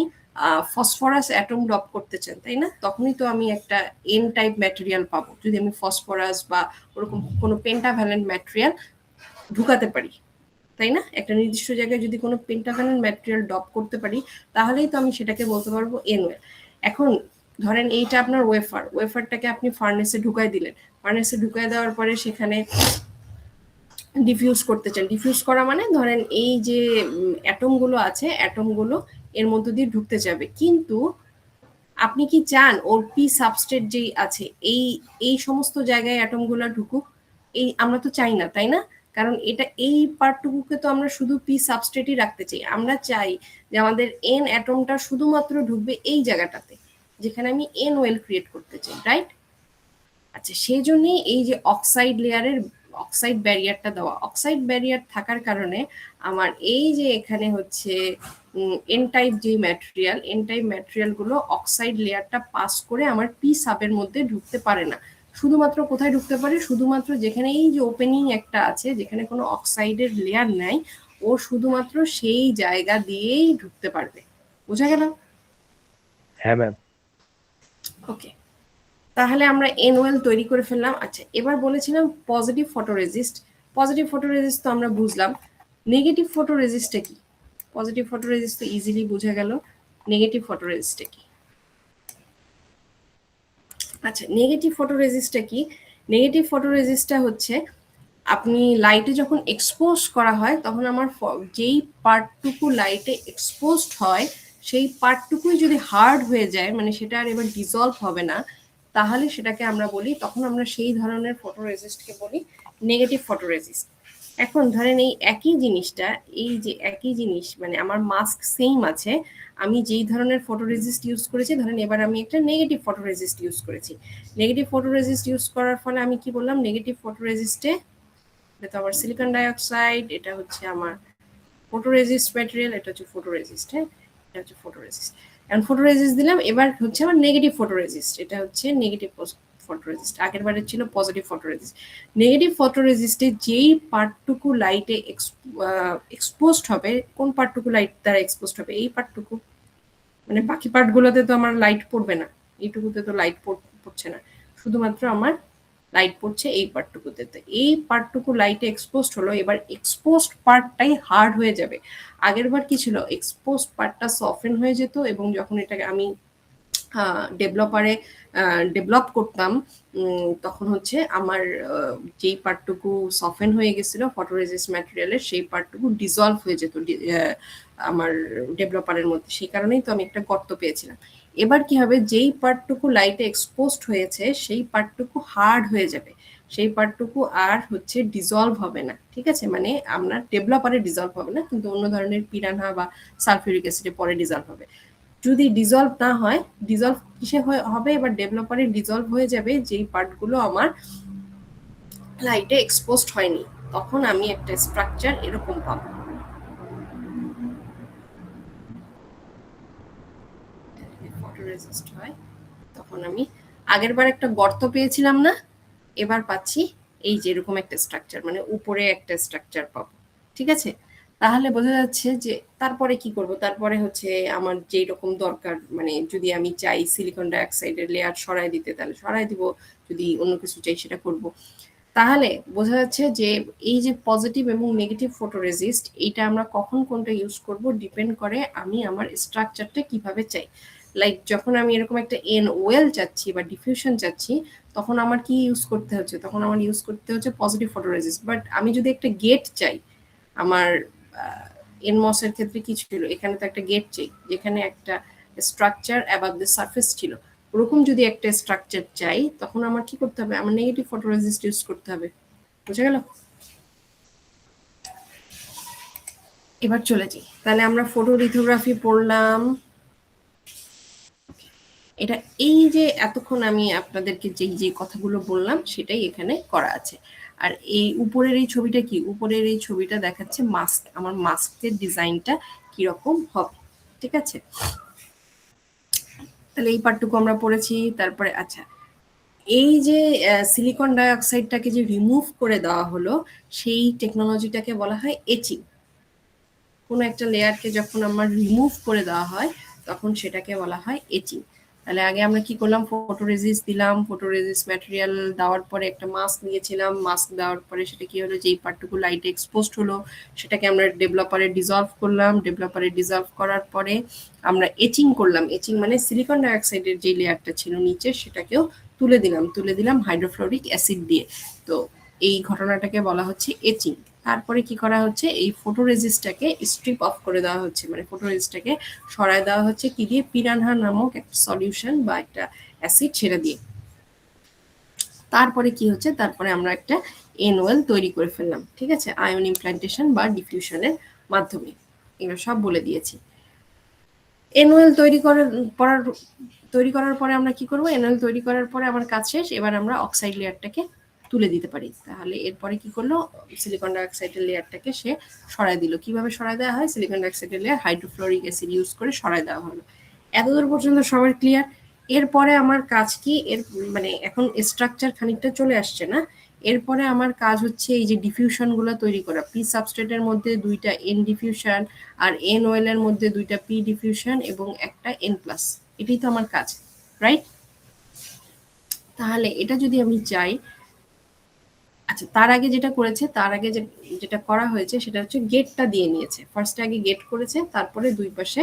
ফসফরাস অ্যাটম ড্রপ করতে চান, তাই না? তখনই তো আমি একটা এন টাইপ ম্যাটেরিয়াল পাবো যদি আমি ফসফরাস বা ওরকম কোনো পেন্টাভ্যালেন্ট ম্যাটেরিয়াল ঢুকাতে পারি, তাই না? একটা নির্দিষ্ট জায়গায় যদি কোনো পেন্টাভ্যালেন্ট ম্যাটেরিয়াল ড্রপ করতে পারি তাহলেই তো আমি সেটাকে বলতে পারবো এনওএল। এখন ধরেন এইটা আপনার ওয়েফারটাকে আপনি ফার্নেসে ঢুকাই দিলেন। ফার্নেসে ঢুকাই দেওয়ার পরে সেখানে ডিফিউজ করতে চান। ডিফিউজ করা মানে ধরেন এই যে অ্যাটমগুলো আছে, অ্যাটমগুলো এর মধ্যে দিয়ে ঢুকতে যাবে, কিন্তু আপনি কি চান ওর পি সাবস্ট্রেট যেই আছে এই সমস্ত জায়গায় অ্যাটমগুলো ঢুকুক? আমরা তো চাই না, তাই না? কারণ এটা এই পার্টটুকুকে তো আমরা শুধু পি সাবস্ট্রেটই রাখতে চাই, আমরা চাই যে আমাদের এন অ্যাটমটা শুধুমাত্র ঢুকবে এই জায়গাটাতে যেখানে আমি এন ওয়েল ক্রিয়েট করতে চাই, রাইট? আচ্ছা, সেই জন্যই এই যে অক্সাইড লেয়ারের অক্সাইড ব্যারিয়ারটা দেওয়া। অক্সাইড ব্যারিয়ার থাকার কারণে আমার এই যে এখানে হচ্ছে এন টাইপ যে ম্যাটেরিয়াল, এন টাইপ ম্যাটেরিয়ালগুলো অক্সাইড লেয়ারটা পাস করে আমার পি সাবের মধ্যে ঢুকতে পারে না। শুধুমাত্র কোথায় ঢুকতে পারে? শুধুমাত্র যেখানে এই যে ওপেনিং একটা আছে, যেখানে কোনো অক্সাইডের লেয়ার নাই, ও শুধুমাত্র সেই জায়গা দিয়েই ঢুকতে পারবে। বোঝা গেল? হ্যাঁ ম্যাম। ওকে, তাহলে আমরা এনওয়েল তৈরি করে ফেললাম। আচ্ছা, এবার বলেছিলাম পজিটিভ ফটোরেজিস্ট। পজিটিভ ফটোরেজিস্ট তো আমরা বুঝলাম। নেগেটিভ ফটোরেজিস্টটা কি? পজিটিভ ফটোরেজিস্ট তো ইজিলি বোঝা গেল। নেগেটিভ ফটোরেজিস্টটা কি? আচ্ছা, নেগেটিভ ফটোরেজিস্টটা কি? নেগেটিভ ফটোরেজিস্টটা হচ্ছে আপনি লাইটে যখন এক্সপোজ করা হয় তখন আমার যেই পার্টটুকু লাইটে এক্সপোজড হয় সেই পার্টটুকুই যদি হার্ড হয়ে যায়, মানে সেটা আর এবার ডিসলভ হবে না, তাহলে সেটাকে আমরা বলি, তখন আমরা সেই ধরনের ফটোরেজিস্টকে বলি নেগেটিভ ফটোরেজিস্ট। এখন ধরেন এই একই জিনিসটা, এই যে একই জিনিস, মানে আমার মাস্ক সেম আছে, আমি যেই ধরনের ফটোরেজিস্ট ইউজ করেছি, ধরেন এবার আমি একটা নেগেটিভ ফটোরেজিস্ট ইউজ করেছি। নেগেটিভ ফটোরেজিস্ট ইউজ করার ফলে আমি কি বললাম? নেগেটিভ ফটোরেজিস্টে এটা তো আমার সিলিকন ডাইঅক্সাইড, এটা হচ্ছে আমার ফটোরেজিস্ট ম্যাটেরিয়াল, এটা হচ্ছে ফটোরেজিস্ট। হ্যাঁ, এটা হচ্ছে ফটোরেজিস্ট। এখন ফটোরেজিস্ট দিলাম, এবার হচ্ছে আমার নেগেটিভ ফটোরেজিস্ট, এটা হচ্ছে নেগেটিভ ফটোরেজিস্ট। আগের বারে ছিল পজিটিভ ফটোরেজিস্ট। নেগেটিভ ফটোরেজিস্টে যেই পার্টটুকু লাইটে এক্সপোজড হবে, কোন পার্টটুকু লাইট দ্বারা এক্সপোজড হবে? এই পার্টটুকু। মানে বাকি পার্টগুলোতে তো আমার লাইট পড়বে না, এইটুকুতে তো লাইট পড়ছে না, শুধুমাত্র আমার লাইট পড়ছে এই পার্টটুকুতে। তো এই পার্টটুকু লাইটে এক্সপোজড হলো, এবার এক্সপোজড পার্টটাই হার্ড হয়ে যাবে। আগের বার কি ছিল? এক্সপোজড পার্টটা সফেন হয়ে যেত, এবং যখন এটাকে আমি ডেভেলপারে ডেভেলপ করতাম, তখন হচ্ছে আমার যেই পার্টটুকু সফেন হয়ে গেছিল ফটোরেজিস্ট ম্যাটেরিয়ালের, সেই পার্টটুকু ডিসলভ হয়ে যেত আমার ডেভেলপারের মধ্যে। সেই কারণেই তো আমি একটা গর্ত পেয়েছিলাম। এবার কি হবে? যেই পার্টটুকু লাইটে এক্সপোজড হয়েছে সেই পার্টটুকু হার্ড হয়ে যাবে, সেই পার্টটুকু আর হচ্ছে ডিসলভ হবে না। ঠিক আছে, মানে আপনার ডেভেলপারে ডিসলভ হবে না, কিন্তু অন্য ধরনের পিরানহা বা সালফিউরিক অ্যাসিডে পরে ডিসলভ হবে। যদি ডিসলভ না হয়, ডিসলভ কিসে হবে? এবার ডেভেলপারে ডিসলভ হয়ে যাবে যেই পার্টগুলো আমার লাইটে এক্সপোজড হয়নি, তখন আমি একটা স্ট্রাকচার এরকম পাবো। ফটোরেজিস্ট হয়, তখন আমি আগের বার একটা গর্ত পেয়েছিলাম না, এবার পাচ্ছি এই যে এরকম একটা স্ট্রাকচার, মানে উপরে একটা স্ট্রাকচার পাবো। ঠিক আছে, তাহলে বোঝা যাচ্ছে যে তারপরে কি করব? তারপরে হচ্ছে আমার যেই রকম দরকার, মানে যদি আমি চাই সিলিকন ডাইঅক্সাইডের লেয়ার সরাই দিতে, তাহলে সরাই দিব, যদি অন্য কিছু চাই সেটা করব। তাহলে বোঝা যাচ্ছে যে এই যে পজিটিভ এবং নেগেটিভ ফটোরেজিস্ট, এইটা আমরা কখন কোনটা ইউজ করব ডিপেন্ড করে আমি আমার স্ট্রাকচারটা কিভাবে চাই। লাইক যখন আমি এরকম একটা এন ওয়েল চাচ্ছি বা ডিফিউশন চাচ্ছি, তখন আমার কি ইউজ করতে হচ্ছে? তখন আমার ইউজ করতে হচ্ছে পজিটিভ ফটোরেজিস্ট। বাট আমি যদি একটা গেট চাই, আমার এনমস এর ক্ষেত্রে কি ছিল? এখানে তো একটা গেট চাই যেখানে একটা স্ট্রাকচার অ্যাবাভ দ্য সারফেস ছিল। ওরকম যদি একটা স্ট্রাকচার চাই, তখন আমার কি করতে হবে? আমার নেগেটিভ ফটোরেজিস্ট ইউজ করতে হবে। বুঝা গেল? এবার চলে যাই, তাহলে আমরা ফটোলিথোগ্রাফি পড়লাম। এটা এই যে এতক্ষণ আমি আপনাদেরকে যে কথাগুলো বললাম সেটাই এখানে করা আছে। আর এই উপরের এই ছবিটা কি? উপরের এই ছবিটা দেখাচ্ছে মাস্ক। আমার মাস্কের ডিজাইনটা কিরকম হবে। ঠিক আছে, তাহলে এই পার্টটুকু আমরা পড়েছি। তারপরে আচ্ছা, এই যে সিলিকন ডাইঅক্সাইডটাকে যে রিমুভ করে দেওয়া হলো, সেই টেকনোলজিটাকে বলা হয় এচিং। কোনো একটা লেয়ারকে যখন আমার রিমুভ করে দেওয়া হয়, তখন সেটাকে বলা হয় এচিং। তাহলে আগে আমরা কি করলাম? ফটোরেজিস্ট দিলাম, ফটোরেজিস্ট ম্যাটেরিয়াল দেওয়ার পরে একটা মাস্ক নিয়েছিলাম, মাস্ক দেওয়ার পরে সেটা কি হলো? যেই পার্টটুকু লাইটে এক্সপোজড হলো সেটাকে আমরা ডেভেলপারে ডিসলভ করলাম, ডেভেলপারে ডিসলভ করার পরে আমরা এচিং করলাম। এচিং মানে সিলিকন ডাইঅক্সাইডের যে লেয়ারটা ছিল নিচে সেটাকেও তুলে দিলাম হাইড্রোফ্লোরিক অ্যাসিড দিয়ে। তো এই ঘটনাটাকে বলা হচ্ছে এচিং। তারপরে কি করা হচ্ছে? এই ফটোরেজিস্টটাকে স্ট্রিপ অফ করে দেওয়া হচ্ছে, মানে ফটোরেজিস্টটাকে সরায় দেওয়া হচ্ছে কি দিয়ে? পিরানহা নামক একটা সলিউশন বা একটা অ্যাসিড, সেটা দিয়ে। তারপরে কি হচ্ছে, তারপরে আমরা একটা এনওয়েল তৈরি করে ফেললাম, ঠিক আছে, আয়ন ইমপ্ল্যান্টেশন বা ডিফিউশনের মাধ্যমে। এগুলো সব বলে দিয়েছি। এনওয়েল তৈরি করার পরে আমরা কি করব, এনওয়েল তৈরি করার পরে আমার কাজ শেষ। এবার আমরা অক্সাইড লেয়ারটাকে তুলে দিতে পারি। তাহলে এরপরে কি করলো, সিলিকন ডাইঅক্সাইডের লেয়ারটাকে সে সরায় দিল। কিভাবে সরায় দেওয়া হয়, সিলিকন ডাইঅক্সাইডের লেয়ার হাইড্রোফ্লোরিক অ্যাসিড ইউজ করে সরায় দেওয়া হলো। এতদূর পর্যন্ত সবার ক্লিয়ার। এরপরে আমার কাজ কি, এর মানে এখন স্ট্রাকচার খানিকটা চলে আসছে না। এরপরে আমার কাজ হচ্ছে এই যে ডিফিউশন গুলো তৈরি করা। পি সাবস্ট্রেটের মধ্যে দুইটা এন ডিফিউশন আর এন ওয়েলের মধ্যে দুইটা পি ডিফিউশন এবং একটা এন প্লাস, এটাই তো আমার কাজ, রাইট? তাহলে এটা যদি আমি চাই, আচ্ছা তার আগে যেটা করেছে, তার আগে যেটা করা হয়েছে সেটা হচ্ছে গেটটা দিয়ে নিয়েছে। ফার্স্টে আগে গেট করেছে, তারপরে দুই পাশে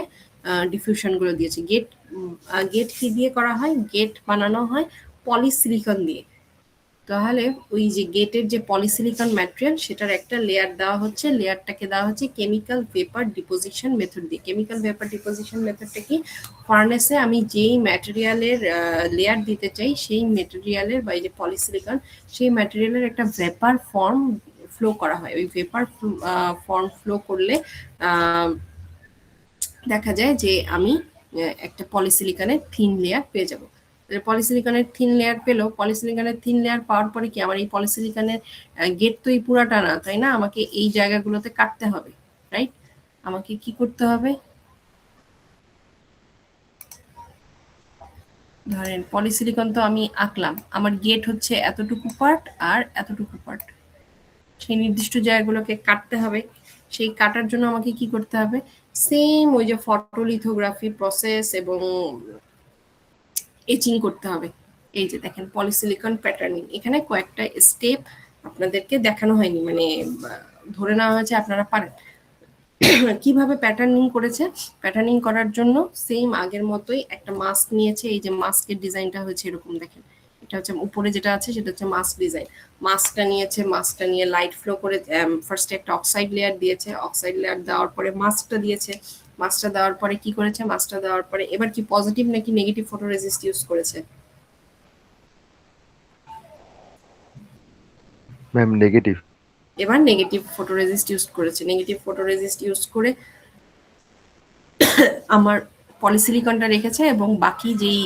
ডিফিউশন গুলো দিয়েছে। গেট কি দিয়ে করা হয়, গেট বানানো হয় পলিসিলিকন দিয়ে। তাহলে ওই যে গেটের যে পলিসিলিকন ম্যাটেরিয়াল, সেটার একটা লেয়ার দেওয়া হচ্ছে, লেয়ারটাকে দেওয়া হচ্ছে কেমিক্যাল ভেপার ডিপোজিশন মেথড দিয়ে। কেমিক্যাল ভেপার ডিপোজিশন মেথডটা কি, ফার্নেসে আমি যেই ম্যাটেরিয়ালের লেয়ার দিতে চাই, সেই ম্যাটেরিয়ালের বা এই যে পলিসিলিকন, সেই ম্যাটেরিয়ালের একটা ভেপার ফর্ম ফ্লো করা হয়। ওই ভেপার ফর্ম ফ্লো করলে দেখা যায় যে আমি একটা পলিসিলিকনের থিন লেয়ার পেয়ে যাব। পলিসিলিকনের থিন লেয়ার পেলো, পলিসিলিকনের থিন লেয়ার পাওয়ার পরে কি, আমার এই পলিসিলিকনের গেট তো এই পুরাটা না, তাই না? আমাকে এই জায়গাগুলোতে কাটতে হবে, রাইট? আমাকে কি করতে হবে, ধরেন পলিসিলিকন তো আমি আঁকলাম, আমার গেট হচ্ছে এতটুকু পার্ট আর এতটুকু পার্ট, সেই নির্দিষ্ট জায়গাগুলোকে কাটতে হবে। সেই কাটার জন্য আমাকে কি করতে হবে, সেম ওই যে ফটোলিথোগ্রাফি প্রসেস এবং এচিং করতে হবে। এই যে দেখেন পলিসিলিকন প্যাটার্নিং, এখানে কয়েকটা স্টেপ আপনাদেরকে দেখানো হয়নি, মানে ধরে নেওয়া হয়েছে আপনারা পারেন। কিভাবে প্যাটার্নিং করেছে, প্যাটার্নিং করার জন্য সেম আগের মতোই একটা মাস্ক নিয়েছে। এই যে মাস্কের ডিজাইনটা হয়েছে এরকম, দেখেন এটা হচ্ছে উপরে যেটা আছে সেটা হচ্ছে মাস্ক ডিজাইন। মাস্কটা নিয়েছে, মাস্কটা নিয়ে লাইট ফ্লো করে ফার্স্টে একটা অক্সাইড লেয়ার দিয়েছে, অক্সাইড লেয়ার দেওয়ার পরে মাস্কটা দিয়েছে, মাস্কটা দেওয়ার পরে কি করেছে, মাস্কটা দেওয়ার পরে এবার কি পজিটিভ নাকি নেগেটিভ ফটোরেজিস্ট ইউজ করেছে? Ma'am negative. এবার নেগেটিভ ফটোরেজিস্ট ইউজ করেছে। নেগেটিভ ফটোরেজিস্ট ইউজ করে আমার পলিসিলিকনটা রেখেছে এবং বাকি যেই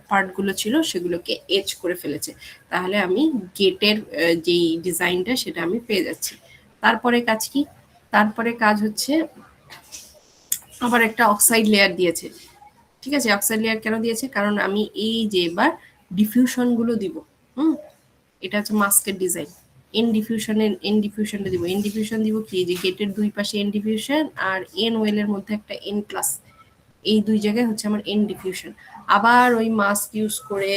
পার্টগুলো ছিল সেগুলোকে এচ করে ফেলেছে। তাহলে আমি গেটের যেই ডিজাইনটা সেটা আমি পেয়ে যাচ্ছি। তারপরে কাজ কি, তারপরে কাজ হচ্ছে আবার একটা অক্সাইড লেয়ার দিয়েছে, ঠিক আছে? অক্সাইড লেয়ার কেন দিয়েছে, কারণ আমি এই যে এবার ডিফিউশন গুলো দিব। এটা হচ্ছে মাস্কের ডিজাইন। এন ডিফিউশনটা দিব। এন ডিফিউশন দিব কি, যে গেটের দুই পাশে এন ডিফিউশন আর এন ওয়েলের মধ্যে একটা এন প্লাস, এই দুই জায়গায় হচ্ছে আমার এন ডিফিউশন। আবার ওই মাস্ক ইউজ করে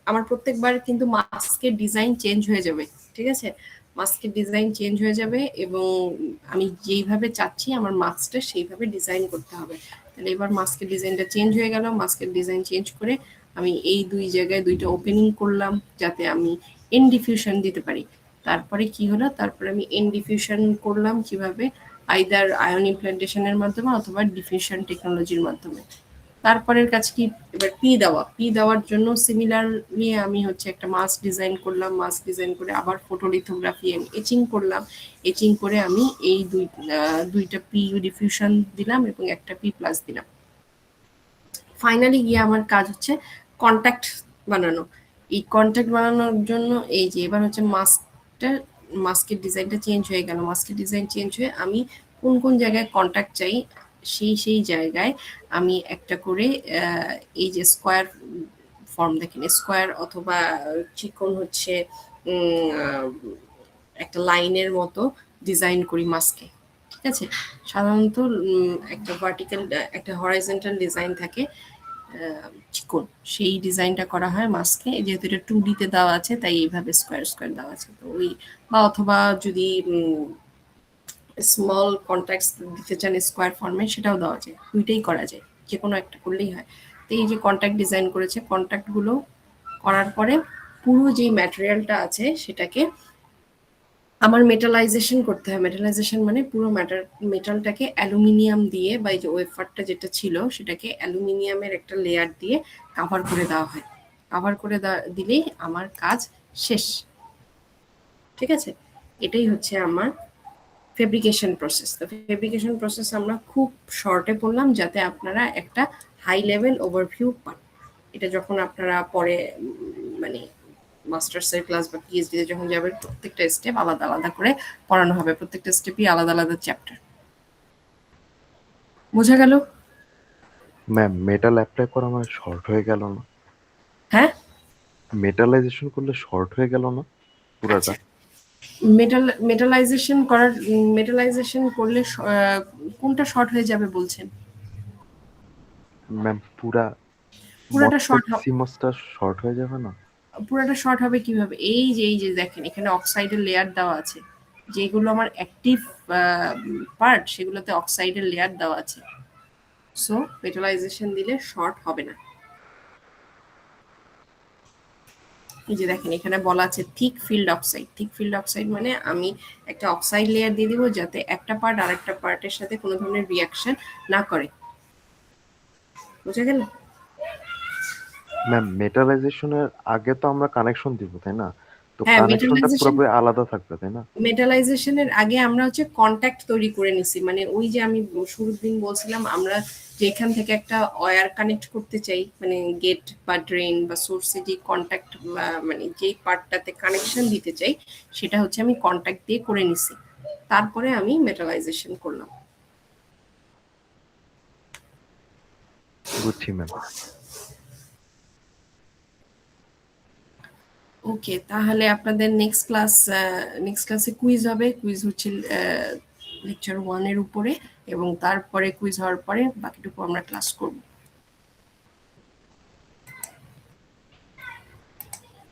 আমার প্রত্যেকবার কিন্তু মাস্কের ডিজাইন চেঞ্জ হয়ে যাবে, ঠিক আছে? মাস্কের ডিজাইন চেঞ্জ হয়ে যাবে এবং আমি যেইভাবে চাচ্ছি আমার মাস্কটা সেইভাবে ডিজাইন করতে হবে। তাহলে এবার মাস্কের ডিজাইনটা চেঞ্জ হয়ে গেল। মাস্কের ডিজাইন চেঞ্জ করে আমি এই দুই জায়গায় দুইটা ওপেনিং করলাম যাতে আমি এন ডিফিউশন দিতে পারি। তারপরে কি হলো, তারপরে আমি এন ডিফিউশন করলাম কিভাবে, আইদার আয়ন ইমপ্ল্যান্টেশনের মাধ্যমে অথবা ডিফিউশন টেকনোলজির মাধ্যমে। তারপরের কাজ কি, এবার পি দেওয়া। পি দেওয়ার জন্য সিমিলারলি আমি হচ্ছে একটা মাস্ক ডিজাইন করলাম। মাস্ক ডিজাইন করে আবার ফটোলিথোগ্রাফি এচিং করলাম। এচিং করে আমি এই দুইটা পি ডিফিউশন দিলাম এবং একটা পি প্লাস দিলাম। ফাইনালি গিয়ে আমার কাজ হচ্ছে কন্ট্যাক্ট বানানো। এই কন্ট্যাক্ট বানানোর জন্য এই যে এবার হচ্ছে মাস্কের ডিজাইনটা চেঞ্জ হয়ে গেল। মাস্কের ডিজাইন চেঞ্জ হয়ে আমি কোন কোন জায়গায় কন্ট্যাক্ট চাই সেই জায়গায় আমি একটা করে এই যে স্কোয়ার ফর্ম, দেখেন স্কোয়ার অথবা চিকন হচ্ছে একটা লাইনের মতো ডিজাইন করি মাস্কে, ঠিক আছে? সাধারণত একটা ভার্টিক্যাল একটা হরাইজন্টাল ডিজাইন থাকে চিকন, সেই ডিজাইনটা করা হয় মাস্কে। যেহেতু এটা 2D তে দেওয়া আছে তাই এইভাবে স্কোয়ার স্কোয়ার দেওয়া আছে। তো ওই বা অথবা যদি স্মল কন্ট্যাক্টস দিতে চান স্কোয়ার ফর্মে সেটাও দেওয়া যায়, দুইটাই করা যায়, যে কোনো একটা করলেই হয়। তো এই যে কন্ট্যাক্ট ডিজাইন করেছে, কন্ট্যাক্টগুলো করার পরে পুরো যে ম্যাটেরিয়ালটা আছে সেটাকে আমার মেটালাইজেশন করতে হয়। মেটালাইজেশন মানে পুরো মেটালটাকে অ্যালুমিনিয়াম দিয়ে বা এই যে ওয়েফারটা যেটা ছিল সেটাকে অ্যালুমিনিয়ামের একটা লেয়ার দিয়ে কাভার করে দেওয়া হয়। কাভার করে দিলেই আমার কাজ শেষ। ঠিক আছে, এটাই হচ্ছে আমার ফেব্রিকেশন প্রসেস। তো ফেব্রিকেশন প্রসেস আমরা খুব শর্টে পড়লাম যাতে আপনারা একটা হাই লেভেল ওভারভিউ পান। এটা যখন আপনারা পরে মানে মাস্টার্সের ক্লাস বা পিএইচডিতে যখন যাবেন প্রত্যেকটা স্টেপ আলাদা আলাদা করে পড়ানো হবে, প্রত্যেকটা স্টেপই আলাদা আলাদা চ্যাপ্টার। বোঝা গেল? ম্যাম মেটাল অ্যাপ্লাই করা আমার শর্ট হয়ে গেল না? হ্যাঁ, মেটালাইজেশন করলে শর্ট হয়ে গেল না পুরাটা? মেটালাইজেশন করলে কোনটা শর্ট হয়ে যাবে বলছেন? ম্যাম পুরাটা শর্ট সিমসটা শর্ট হয়ে যাবে না? পুরাটা শর্ট হবে কিভাবে? এই যে দেখেন এখানে অক্সাইডের লেয়ার দেওয়া আছে, যেগুলো আমার অ্যাক্টিভ পার্ট সেগুলোতে অক্সাইডের লেয়ার দেওয়া আছে। সো মেটালাইজেশন দিলে শর্ট হবে না। এই যে দেখেন এখানে বলা আছে thick field oxide. Thick field oxide মানে আমি একটা অক্সাইড লেয়ার দিয়ে দিব যাতে একটা পার্ট আরেকটা পার্টের সাথে কোনো ধরনের রিয়াকশন না করে। বুঝা গেল? ম্যাম মেটালাইজেশনের আগে তো আমরা কানেকশন দিব তাই না? তো হ্যাঁ, কানেকশনটা পুরোপুরি আলাদা থাকবে তাই না? মেটালাইজেশনের আগে আমরা হচ্ছে কন্ট্যাক্ট তৈরি করে নিছি। মানে ওই যে আমি শুরুর দিন বলছিলাম আমরা যেখান থেকে একটা ওয়্যার কানেক্ট করতে চাই, মানে গেট বা ড্রেন বা সোর্সে যে কন্ট্যাক্ট মানে যেই পার্টটাতে কানেকশন দিতে চাই সেটা হচ্ছে আমি কন্ট্যাক্ট দিয়ে করে নিছি, তারপরে আমি মেটালাইজেশন করলাম। বুঝছি ম্যাম। ওকে, তাহলে আপনাদের নেক্সট ক্লাসে কুইজ হবে। কুইজ হচ্ছে লেকচার 1 এর উপরে, এবং তারপরে কুইজ হওয়ার পরে বাকিটুকু আমরা ক্লাস করব।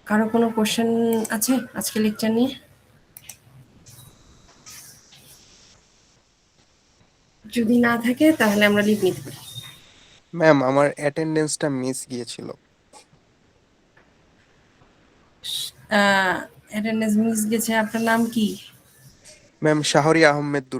কারো কোনো কোশ্চেন আছে আজকে লেকচার নিয়ে? যদি না থাকে তাহলে আমরা লিভ নিতে পারি। ম্যাম আমার অ্যাটেন্ডেন্সটা মিস গিয়েছিল। অ্যাটেন্ডেন্স মিস গেছে। আপনার নাম কি? ম্যাম শাহরি আহমেদ